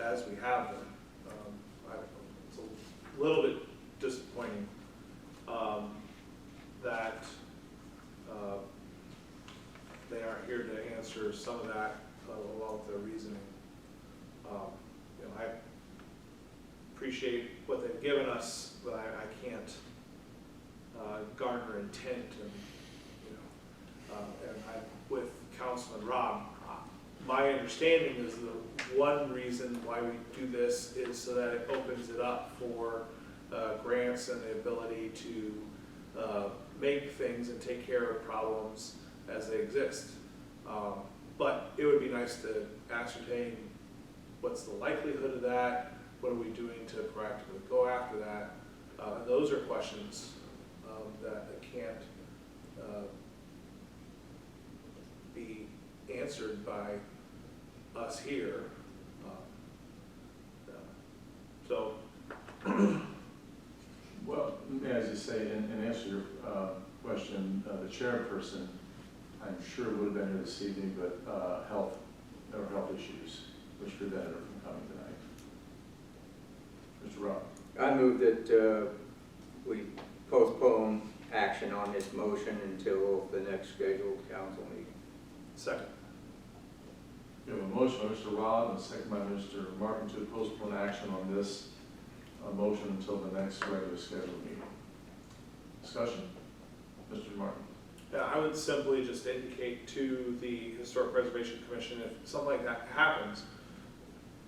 as we have them. I don't know, it's a little bit disappointing, that, they aren't here to answer some of that, along with their reasoning. You know, I appreciate what they've given us, but I can't garner intent, and you know, and with Councilman Rob, my understanding is the one reason why we do this is so that it opens it up for grants and the ability to make things and take care of problems as they exist. But it would be nice to ascertain what's the likelihood of that, what are we doing to proactively go after that? And those are questions that can't be answered by us here. So, Well, as you say, in answer to your question, the chairperson, I'm sure would have been here this evening, but there were health issues which prevented her from coming tonight. Mr. Rob? I move that we postpone action on this motion until the next scheduled council meeting. second. We have a motion by Mr. Rob and a second by Mr. Martin to postpone action on this motion until the next regular scheduled meeting. Discussion? Mr. Martin? Yeah, I would simply just indicate to the Historic Preservation Commission, if something like that happens,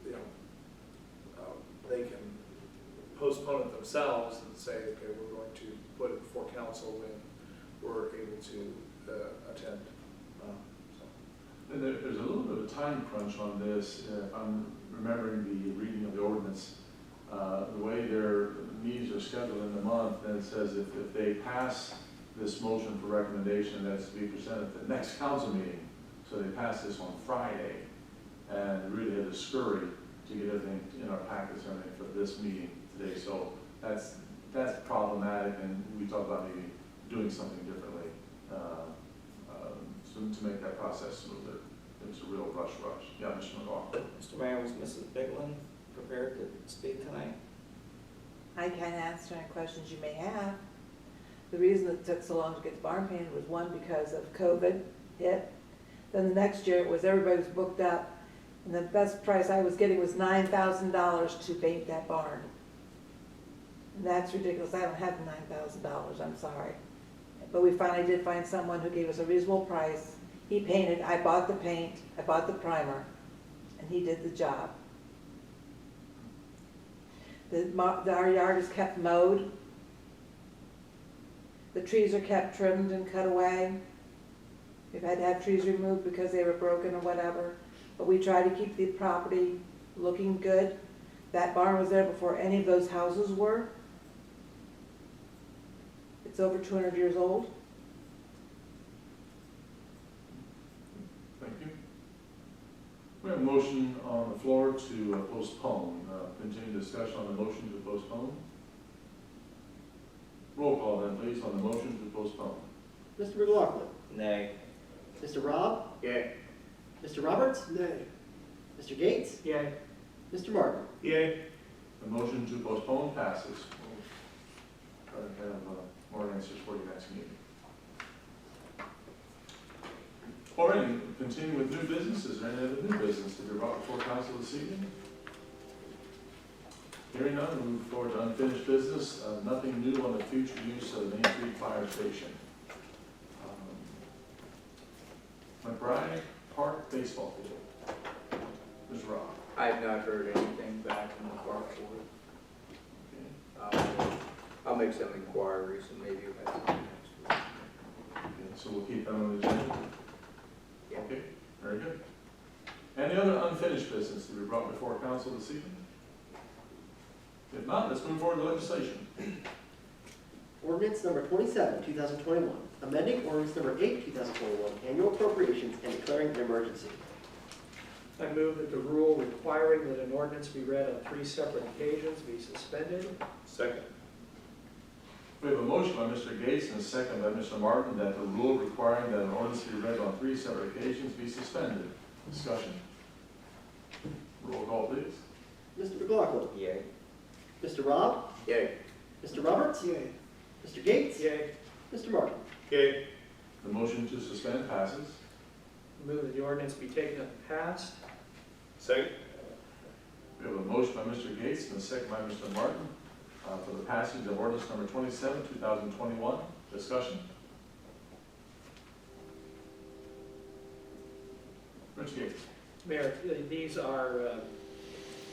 you know, they can postpone it themselves and say, okay, we're going to put it before council when we're able to attend. So. And there's a little bit of a time crunch on this. If I'm remembering the reading of the ordinance, the way their meetings are scheduled in the month, then it says if they pass this motion for recommendation, that's to be presented at the next council meeting. So they pass this on Friday, and really had to scurry to get everything in our packets and everything for this meeting today. So that's problematic, and we talked about maybe doing something differently to make that process smoother. It was a real rush. Yeah, Mr. McGough. Mr. Mayor, was Mrs. Bigland prepared to speak tonight? I can answer any questions you may have. The reason it took so long to get the barn painted was one, because of COVID hit. Then the next year it was everybody was booked up, and the best price I was getting was $9,000 to paint that barn. And that's ridiculous. I don't have $9,000, I'm sorry. But we finally did find someone who gave us a reasonable price. He painted, I bought the paint, I bought the primer, and he did the job. Our yard is kept mowed. The trees are kept trimmed and cut away. We've had to have trees removed because they were broken or whatever. But we try to keep the property looking good. That barn was there before any of those houses were. It's over 200 years old. Thank you. We have a motion on the floor to postpone. Continue discussion on the motion to postpone. Roll call then, please, on the motion to postpone. Mr. McLaughlin? Nay. Mr. Rob? Yeah. Mr. Roberts? Nay. Mr. Gates? Yay. Mr. Martin? Yay. The motion to postpone passes. We'll try to have more answers for you next meeting. All right, continue with new business. Is there any other new business to be brought before council this evening? Hearing none, we move forward to unfinished business. Nothing new on the future use of the Main Street Fire Station. McBride Park Baseball Field. Mr. Rob. I have not heard anything back from the park board. Okay. I'll make some inquiries and maybe we'll have something next week. so we'll keep that on the agenda. Yeah. Okay, very good. Any other unfinished business to be brought before council this evening? If not, let's move forward to legislation. Ordinance number 27, 2021, amending ordinance number 8, 2021, annual appropriations and declaring an emergency. I move that the rule requiring that an ordinance be read on 3 separate occasions be suspended. Second. We have a motion by Mr. Gates and a second by Mr. Martin that the rule requiring that an ordinance be read on 3 separate occasions be suspended. Discussion. Roll call, please. Mr. McLaughlin. Yay. Mr. Rob. Yay. Mr. Roberts. Yay. Mr. Gates. Yay. Mr. Martin. Yay. The motion to suspend passes. Move that the ordinance be taken up and passed. Second. We have a motion by Mr. Gates and a second by Mr. Martin for the passage of ordinance number 27, 2021. Discussion. Mr. Gates. Mayor, these are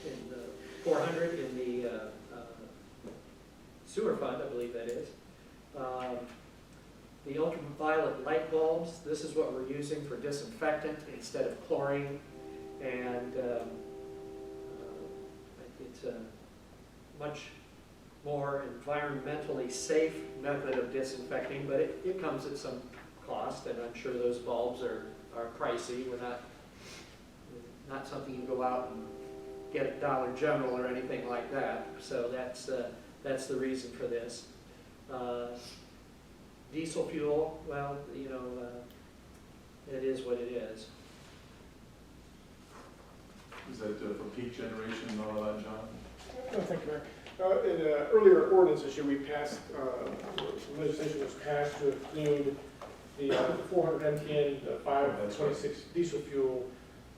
in the 400 in the sewer fund, I believe that is. The ultraviolet light bulbs, this is what we're using for disinfectant instead of chlorine. And it's a much more environmentally safe method of disinfecting, but it comes at some cost, and I'm sure those bulbs are pricey. We're not something you can go out and get at Dollar General or anything like that. So that's the reason for this. Diesel fuel, well, you know, it is what it is. Is that for peak generation and all of that, John? No, thank you, Mayor. In an earlier ordinance this year, we passed, some legislation was passed to include the 400 MTN, the 526 diesel fuel.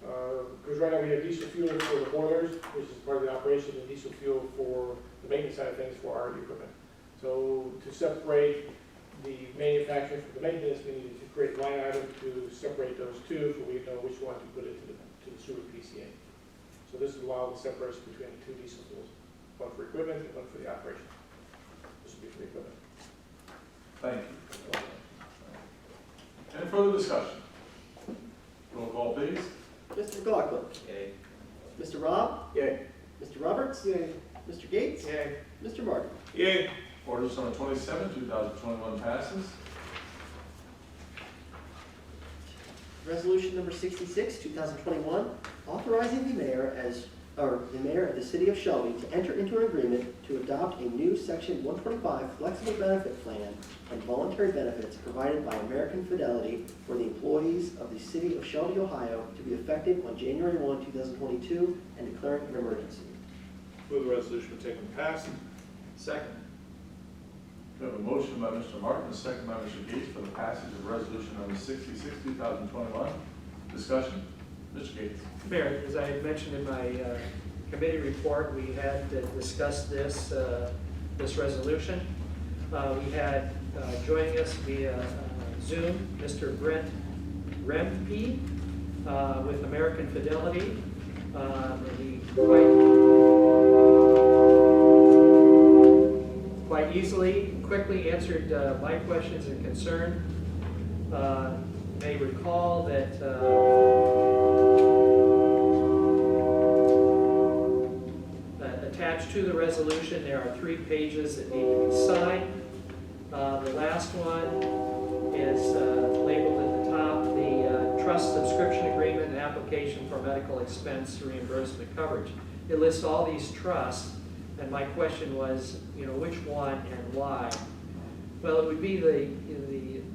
Because right now we have diesel fuel for the boilers, which is part of the operation, and diesel fuel for the maintenance side of things for our equipment. So to separate the manufacturing from the maintenance, we needed to create a line item to separate those two, so we know which one to put into the sewer PCA. So this will allow the separation between the 2 diesel fuels, one for equipment and one for the operation. This will be for the equipment. Thank you. Any further discussion? Roll call, please. Mr. McLaughlin. Yay. Mr. Rob. Yay. Mr. Roberts. Yay. Mr. Gates. Yay. Mr. Martin. Yay. Ordinance number 27, 2021 passes. Resolution number 66, 2021, authorizing the mayor of the city of Shelby to enter into an agreement to adopt a new Section 125 flexible benefit plan and voluntary benefits provided by American Fidelity for the employees of the city of Shelby, Ohio, to be effective on January 1, 2022, and declaring an emergency. Move the resolution be taken and passed. Second. We have a motion by Mr. Martin, a second by Mr. Gates for the passage of resolution number 66, 2021. Discussion. Mr. Gates. Mayor, as I had mentioned in my committee report, we had discussed this resolution. We had joining us via Zoom, Mr. Brent Rempe with American Fidelity. He quite easily and quickly answered my questions and concern. You may recall that attached to the resolution, there are 3 pages that need to be signed. The last one is labeled at the top, the trust subscription agreement and application for medical expense reimbursement coverage. It lists all these trusts, and my question was, you know, which one and why? Well, it would be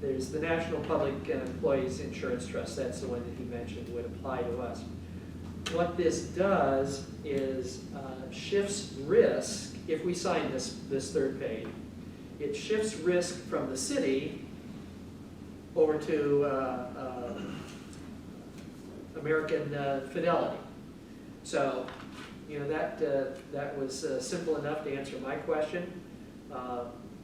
there's the National Public Employees Insurance Trust, that's the one that he mentioned would apply to us. What this does is shifts risk, if we sign this 3rd page, it shifts risk from the city over to American Fidelity. So, you know, that was simple enough to answer my question.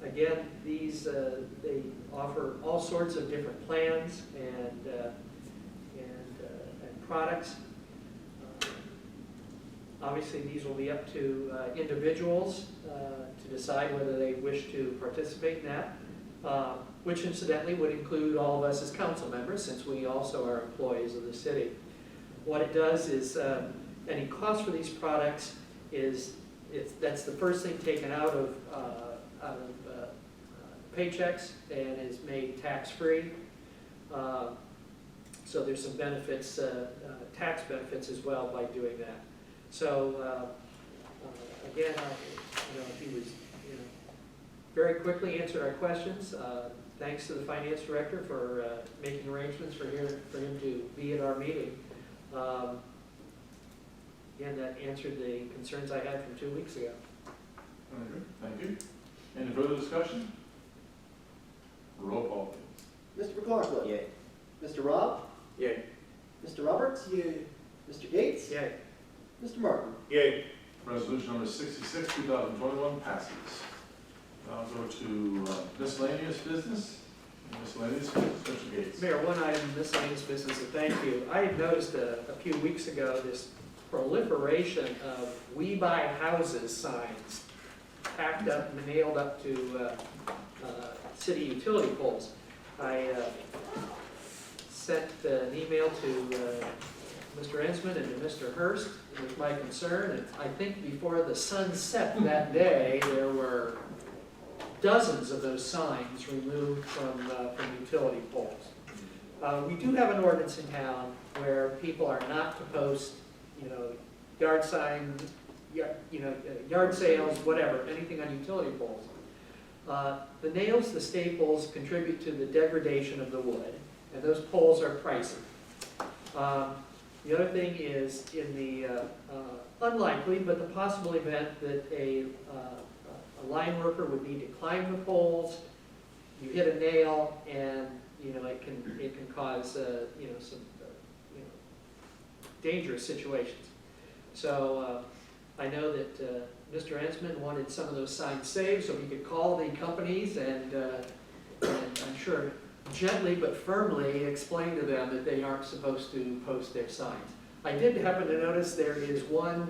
Again, these they offer all sorts of different plans and products. Obviously, these will be up to individuals to decide whether they wish to participate in that. which incidentally would include all of us as council members, since we also are employees of the city. What it does is, any cost for these products that's the first thing taken out of paychecks and is made tax-free. So there's some benefits, tax benefits as well by doing that. So again, he was, very quickly answered our questions. Thanks to the finance director for making arrangements for him to be at our meeting. Again, that answered the concerns I had from 2 weeks ago. Thank you. Any further discussion? Roll call, please. Mr. McLaughlin. Yay. Mr. Rob. Yay. Mr. Roberts. Yay. Mr. Gates. Yay. Mr. Martin. Yay. Resolution number 66, 2021 passes. Now I'll go to miscellaneous business. Miscellaneous business, Mr. Gates. Mayor, one item, miscellaneous business, and thank you. I had noticed a few weeks ago this proliferation of "We Buy Houses" signs packed up and nailed up to city utility poles. I sent an email to Mr. Ensman and to Mr. Hurst with my concern, and I think before the sun set that day, there were dozens of those signs removed from utility poles. We do have an ordinance in town where people are not to post, yard signs, yard sales, whatever, anything on utility poles. The nails, the staples contribute to the degradation of the wood, and those poles are pricey. The other thing is, in the unlikely but the possible event that a line worker would need to climb the poles, you hit a nail, and it can cause some dangerous situations. So I know that Mr. Ensman wanted some of those signs saved so he could call the companies and I'm sure gently but firmly explain to them that they aren't supposed to post their signs. I did happen to notice there is one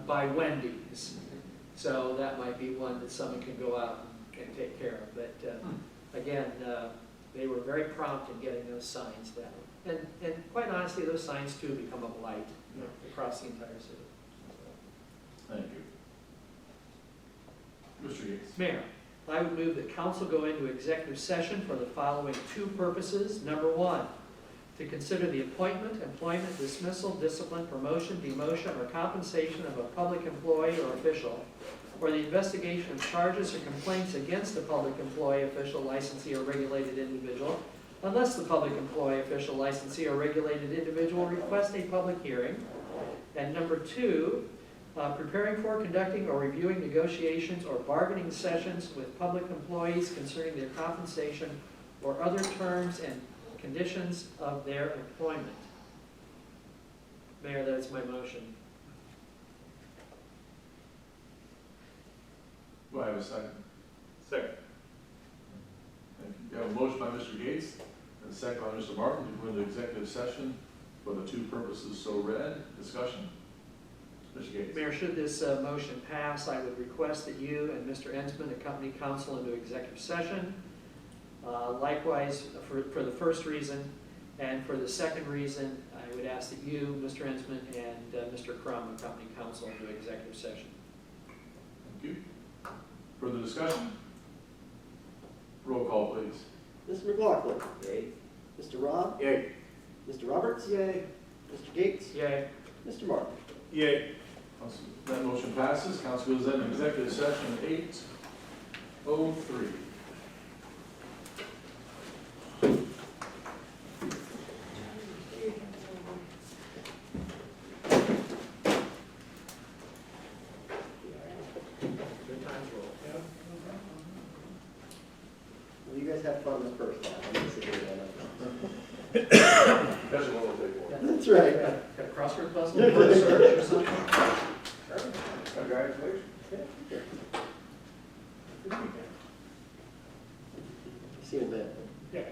by Wendy's, so that might be one that someone can go out and take care of. But again, they were very prompt in getting those signs down. And quite honestly, those signs too become a blight across the entire city. Thank you. Mr. Gates. Mayor, I would move that council go into executive session for the following two purposes. Number one, to consider the appointment, employment, dismissal, discipline, promotion, demotion, or compensation of a public employee or official, or the investigation of charges or complaints against a public employee, official, licensee, or regulated individual, unless the public employee, official, licensee, or regulated individual requests a public hearing. And number two, preparing for, conducting, or reviewing negotiations or bargaining sessions with public employees concerning their compensation or other terms and conditions of their employment. Mayor, that's my motion. Do I have a second? Second. Thank you. We have a motion by Mr. Gates and a second by Mr. Martin to go into executive session for the two purposes so read. Discussion. Mr. Gates. Mayor, should this motion pass, I would request that you and Mr. Ensman accompany council into executive session. Likewise, for the first reason, and for the second reason, I would ask that you, Mr. Ensman, and Mr. Crum accompany council into executive session. Thank you. Further discussion? Roll call, please. Mr. McLaughlin. Yay. Mr. Rob. Yay. Mr. Roberts. Yay. Mr. Gates. Yay. Mr. Martin. Yay. That motion passes. Council goes into executive session at 8:03. Good times roll. Well, you guys have fun the first time. I'm gonna sit here and That's what we'll take for. That's right. Got a crossword puzzle for the search or something? Congratulations. See you in a minute. Yeah.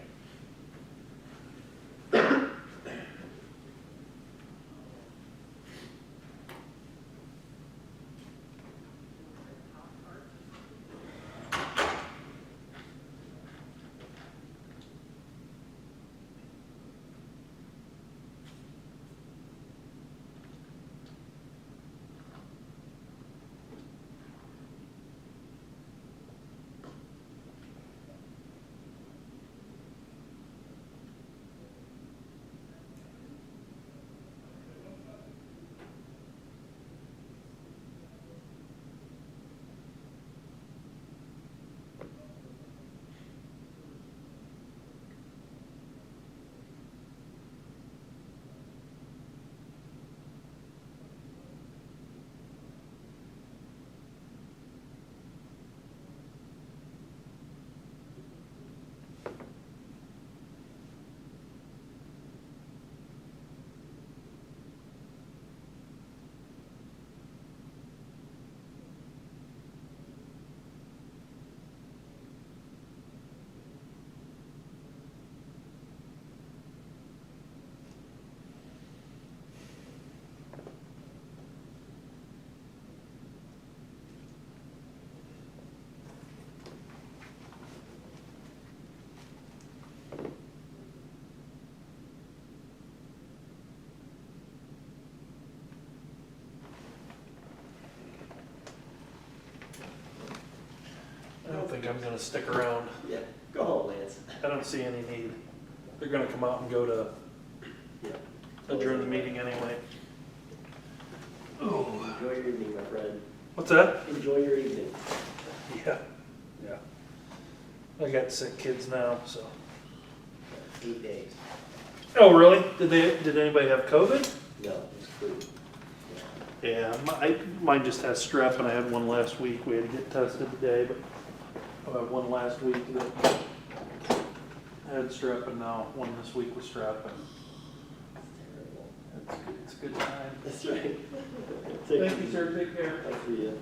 I'm gonna stick around. Yeah, go home, Lance. I don't see any need. They're gonna come out and go to Yeah. adjourn the meeting anyway. Oh, Enjoy your evening, my friend. what's that? Enjoy your evening. Yeah, yeah. I got sick kids now, so. 8 days. Oh, really? Did anybody have COVID? No, it's food. Yeah, mine just has strep, and I had one last week. We had to get tested today, but I had one last week that had strep, and now one this week with strep. And it's a good time. That's right. Thank you, sir. Take care. Thanks for you.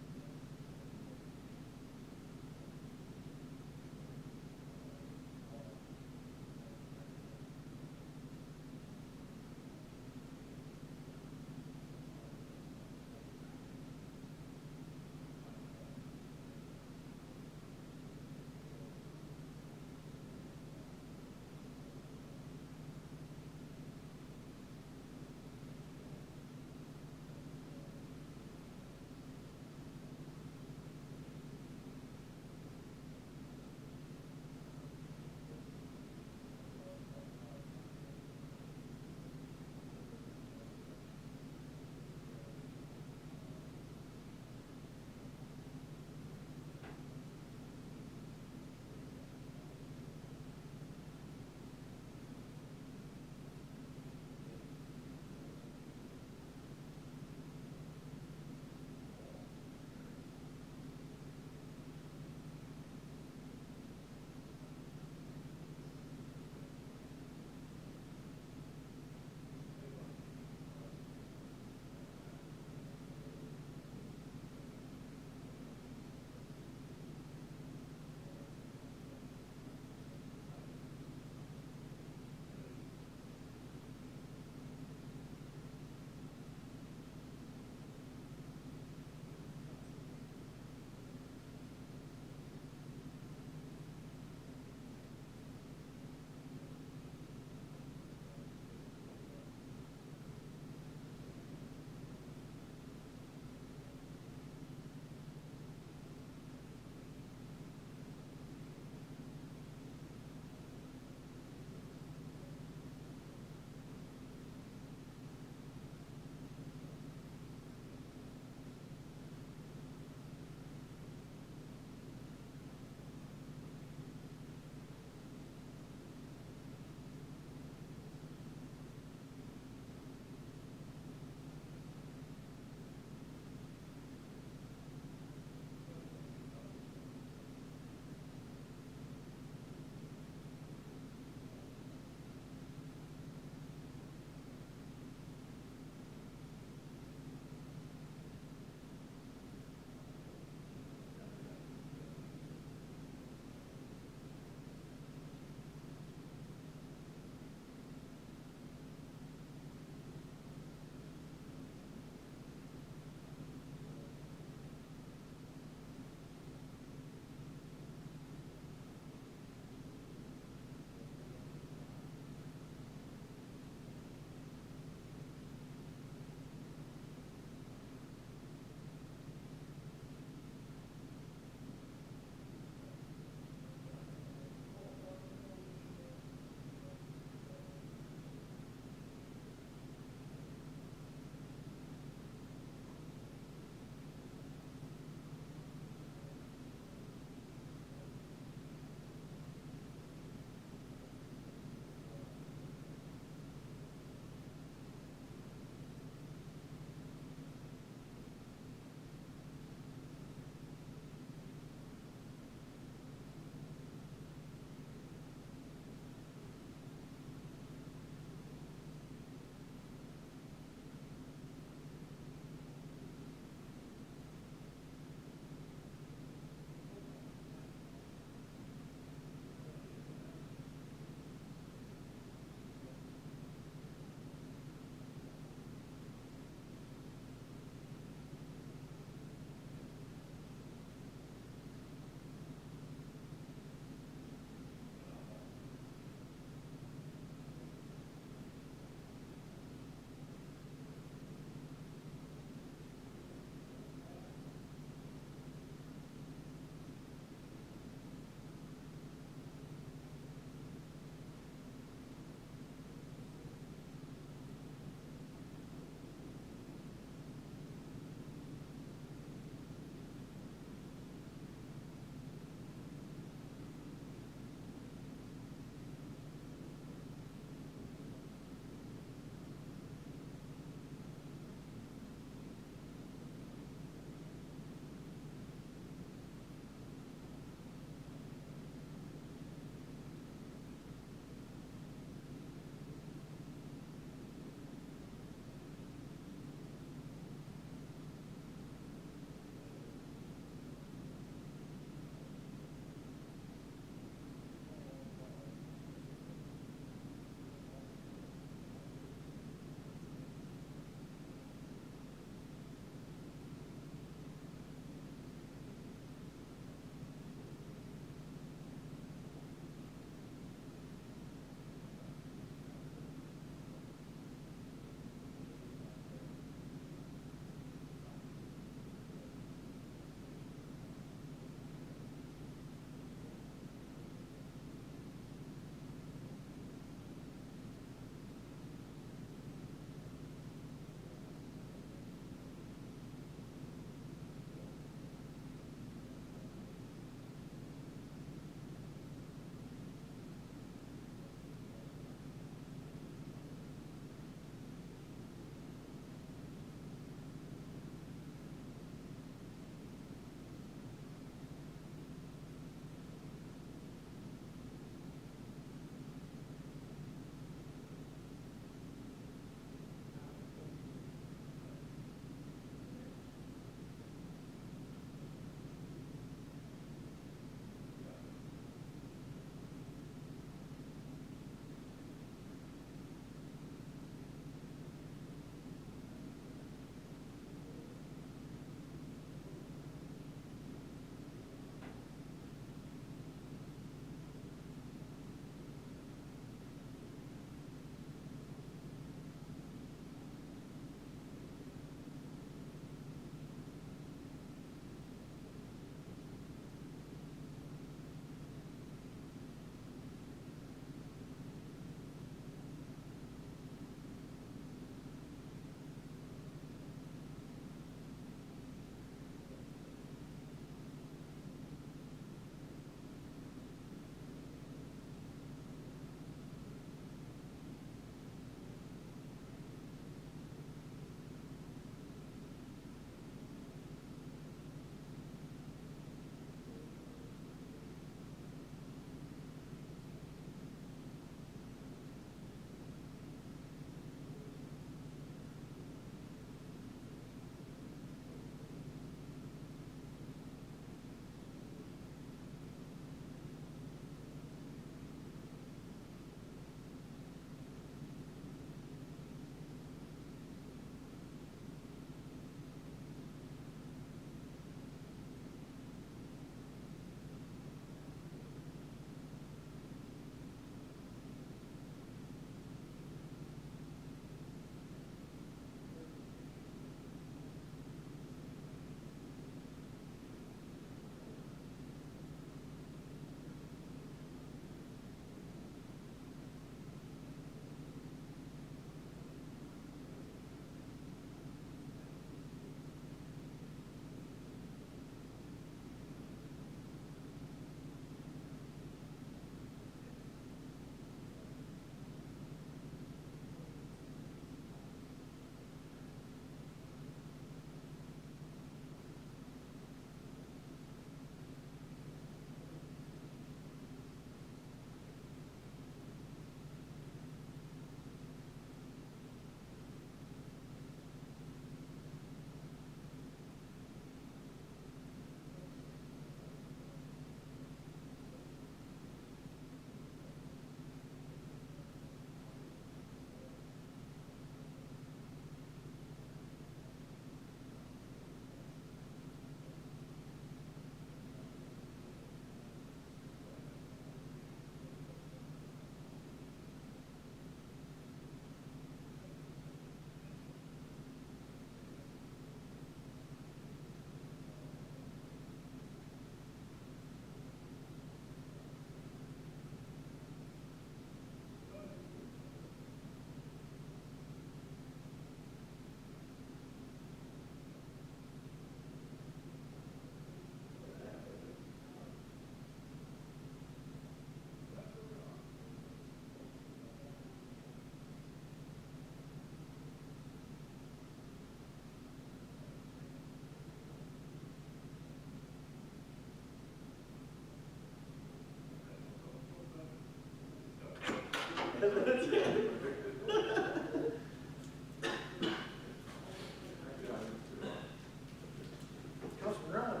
Councilman Ryan.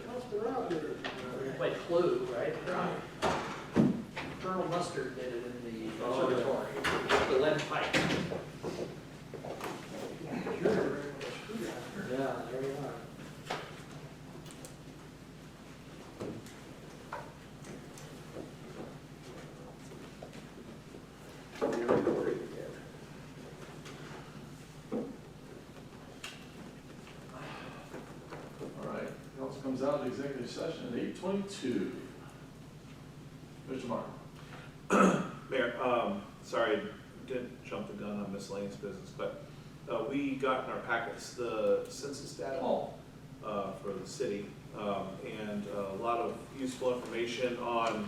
Councilman Ryan did it. Like Clue, right? Colonel Mustard did it in the observatory, the lead pipe. Yeah, there you are. All right, council comes out of executive session at 8:22. Mr. Martin. Mayor, sorry, didn't jump the gun on miscellaneous business, but we got in our packets the census data for the city, and a lot of useful information on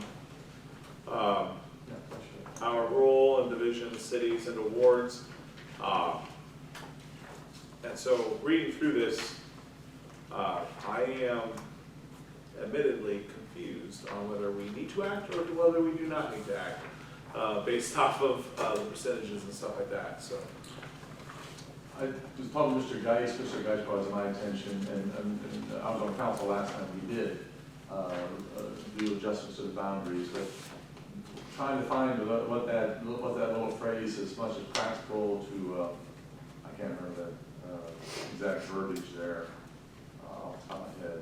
our role in divisions, cities, and awards. And so reading through this, I am admittedly confused on whether we need to act or whether we do not need to act, based off of the percentages and stuff like that, so. I was talking to Mr. Mr. Geis brought it to my attention, and I was on council last time we did do adjustments to the boundaries, but trying to find what that little phrase, as much as practical to, I can't remember that exact verbiage there off the top of my head.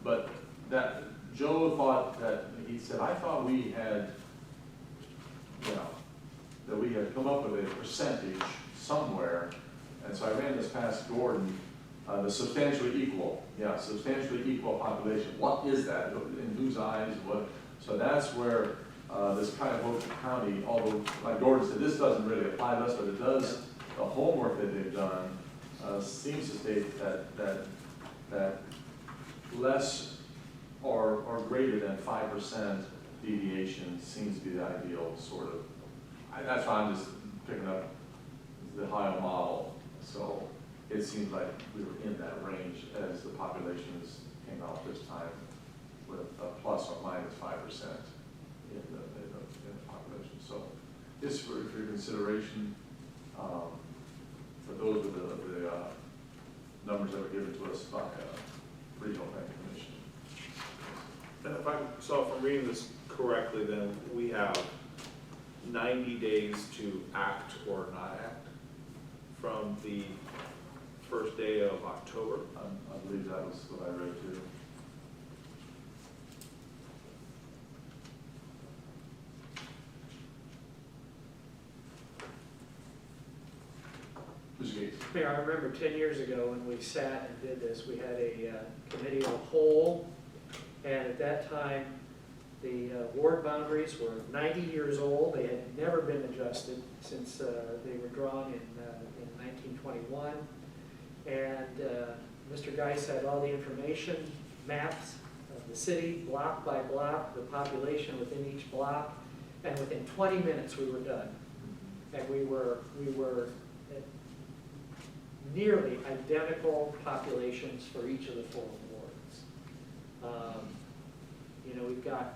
But that, Joe thought that, he said, I thought we had, that we had come up with a percentage somewhere. And so I ran this past Gordon, the substantially equal, substantially equal population. What is that? In whose eyes? What? So that's where this Cuyahoga County, although like Gordon said, this doesn't really apply to us, but it does. The homework that they've done seems to state that less or greater than 5% deviation seems to be the ideal sort of. That's why I'm just picking up the Ohio model. So it seems like we were in that range as the populations came out this time with a plus or minus 5% in the population. So just for your consideration, for those of the numbers that were given to us by Regional Planning Commission. And if I saw from reading this correctly, then we have 90 days to act or not act from the first day of October. I believe that was what I read too. Mr. Gates. Mayor, I remember 10 years ago when we sat and did this, we had a committee of the whole, and at that time, the ward boundaries were 90 years old. They had never been adjusted since they were drawn in 1921. And Mr. Geis had all the information, maps of the city, block by block, the population within each block, and within 20 minutes we were done. And we were at nearly identical populations for each of the 4 wards. We've got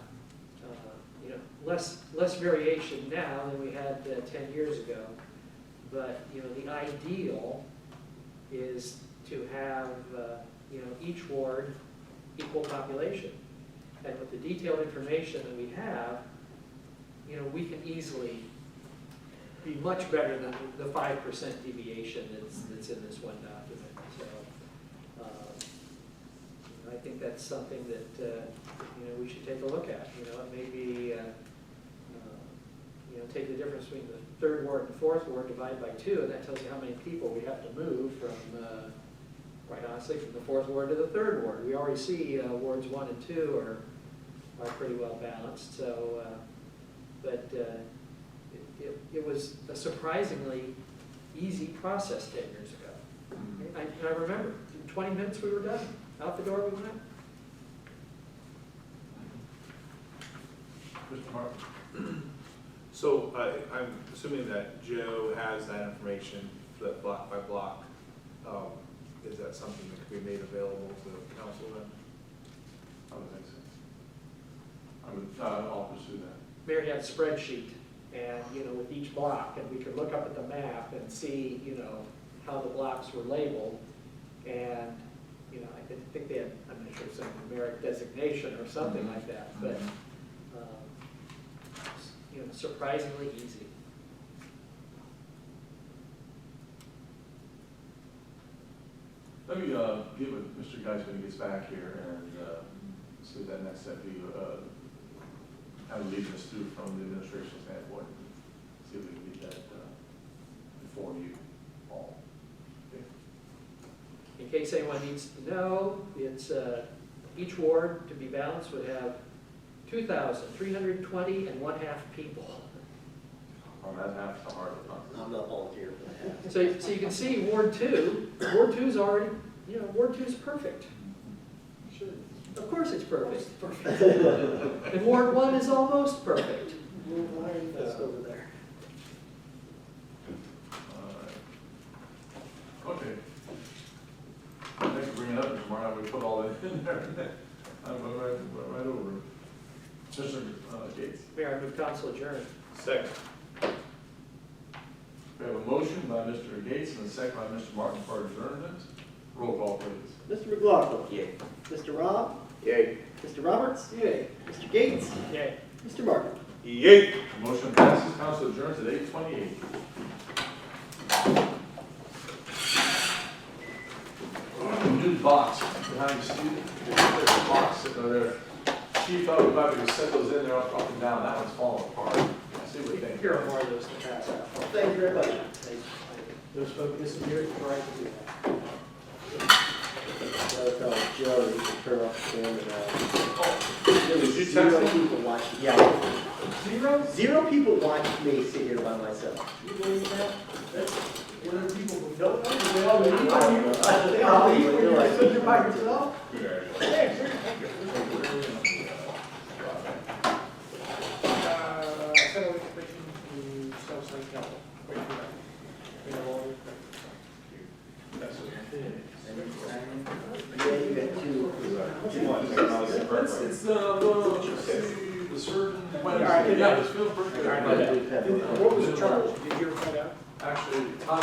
less variation now than we had 10 years ago, but the ideal is to have each ward equal population, and with the detailed information that we have, we can easily be much better than the 5% deviation that's in this one document. So I think that's something that we should take a look at. It may be take the difference between the 3rd ward and 4th ward, divide by 2, and that tells you how many people we have to move from, quite honestly, from the 4th ward to the 3rd ward. We already see wards 1 and 2 are pretty well balanced. So, but it was a surprisingly easy process 10 years ago. I remember, in 20 minutes we were done. Out the door we went. Mr. Martin. So I'm assuming that Joe has that information, that block by block. Is that something that could be made available to the council then? I would think so. I'll pursue that. Mary had a spreadsheet and, you know, with each block, and we could look up at the map and see, you know, how the blocks were labeled. And, you know, I think they had, I'm not sure, some numeric designation or something like that, but, you know, surprisingly easy. Let me get with Mr. Geis when he gets back here and see that next step he kind of leading us through from the administration standpoint. See if we can get that before you all. Okay. In case anyone needs to know, it's, each ward, to be balanced, would have 2,320 and 1/2 people. On that half, the hard to I'm not volunteering for that. So you can see Ward 2, Ward 2 is already, you know, Ward 2 is perfect. Of course it's perfect. And Ward 1 is almost perfect. That's over there. Okay. Thanks for bringing it up, Mr. Martin. We put all that in there. I went right over it. Mr. Gates. Mayor, I move council adjourned. Second. We have a motion by Mr. Gates and a second by Mr. Martin for adjournment. Roll call, please. Mr. McLaughlin. Yay. Mr. Rob. Yay. Mr. Roberts. Yay. Mr. Gates. Yay. Mr. Martin. Yay. Motion passes. Council adjourns at 8:28. New box behind Steve. There's a box sitting over there. Chief, I would probably set those in there up and down. That one's falling apart. See what you think. Here are more of those to pass out. Thank you very much. Those folks disappeared before I could do that. Gotta tell Joe that he can turn off the camera now. There was Did you zero text him? people watching. Yeah. Zero? Zero people watched me sit here by myself. You believe that? That's one of the people who don't know. They all leave. They all leave when you're sitting by yourself? Good. Federal information to Southside Capital. Wait for that. We have all the- Yeah, you got two. It's the surgeon Wednesday. Yeah, it's feeling pretty good. What was the charge? Did you hear that out? Actually, Tom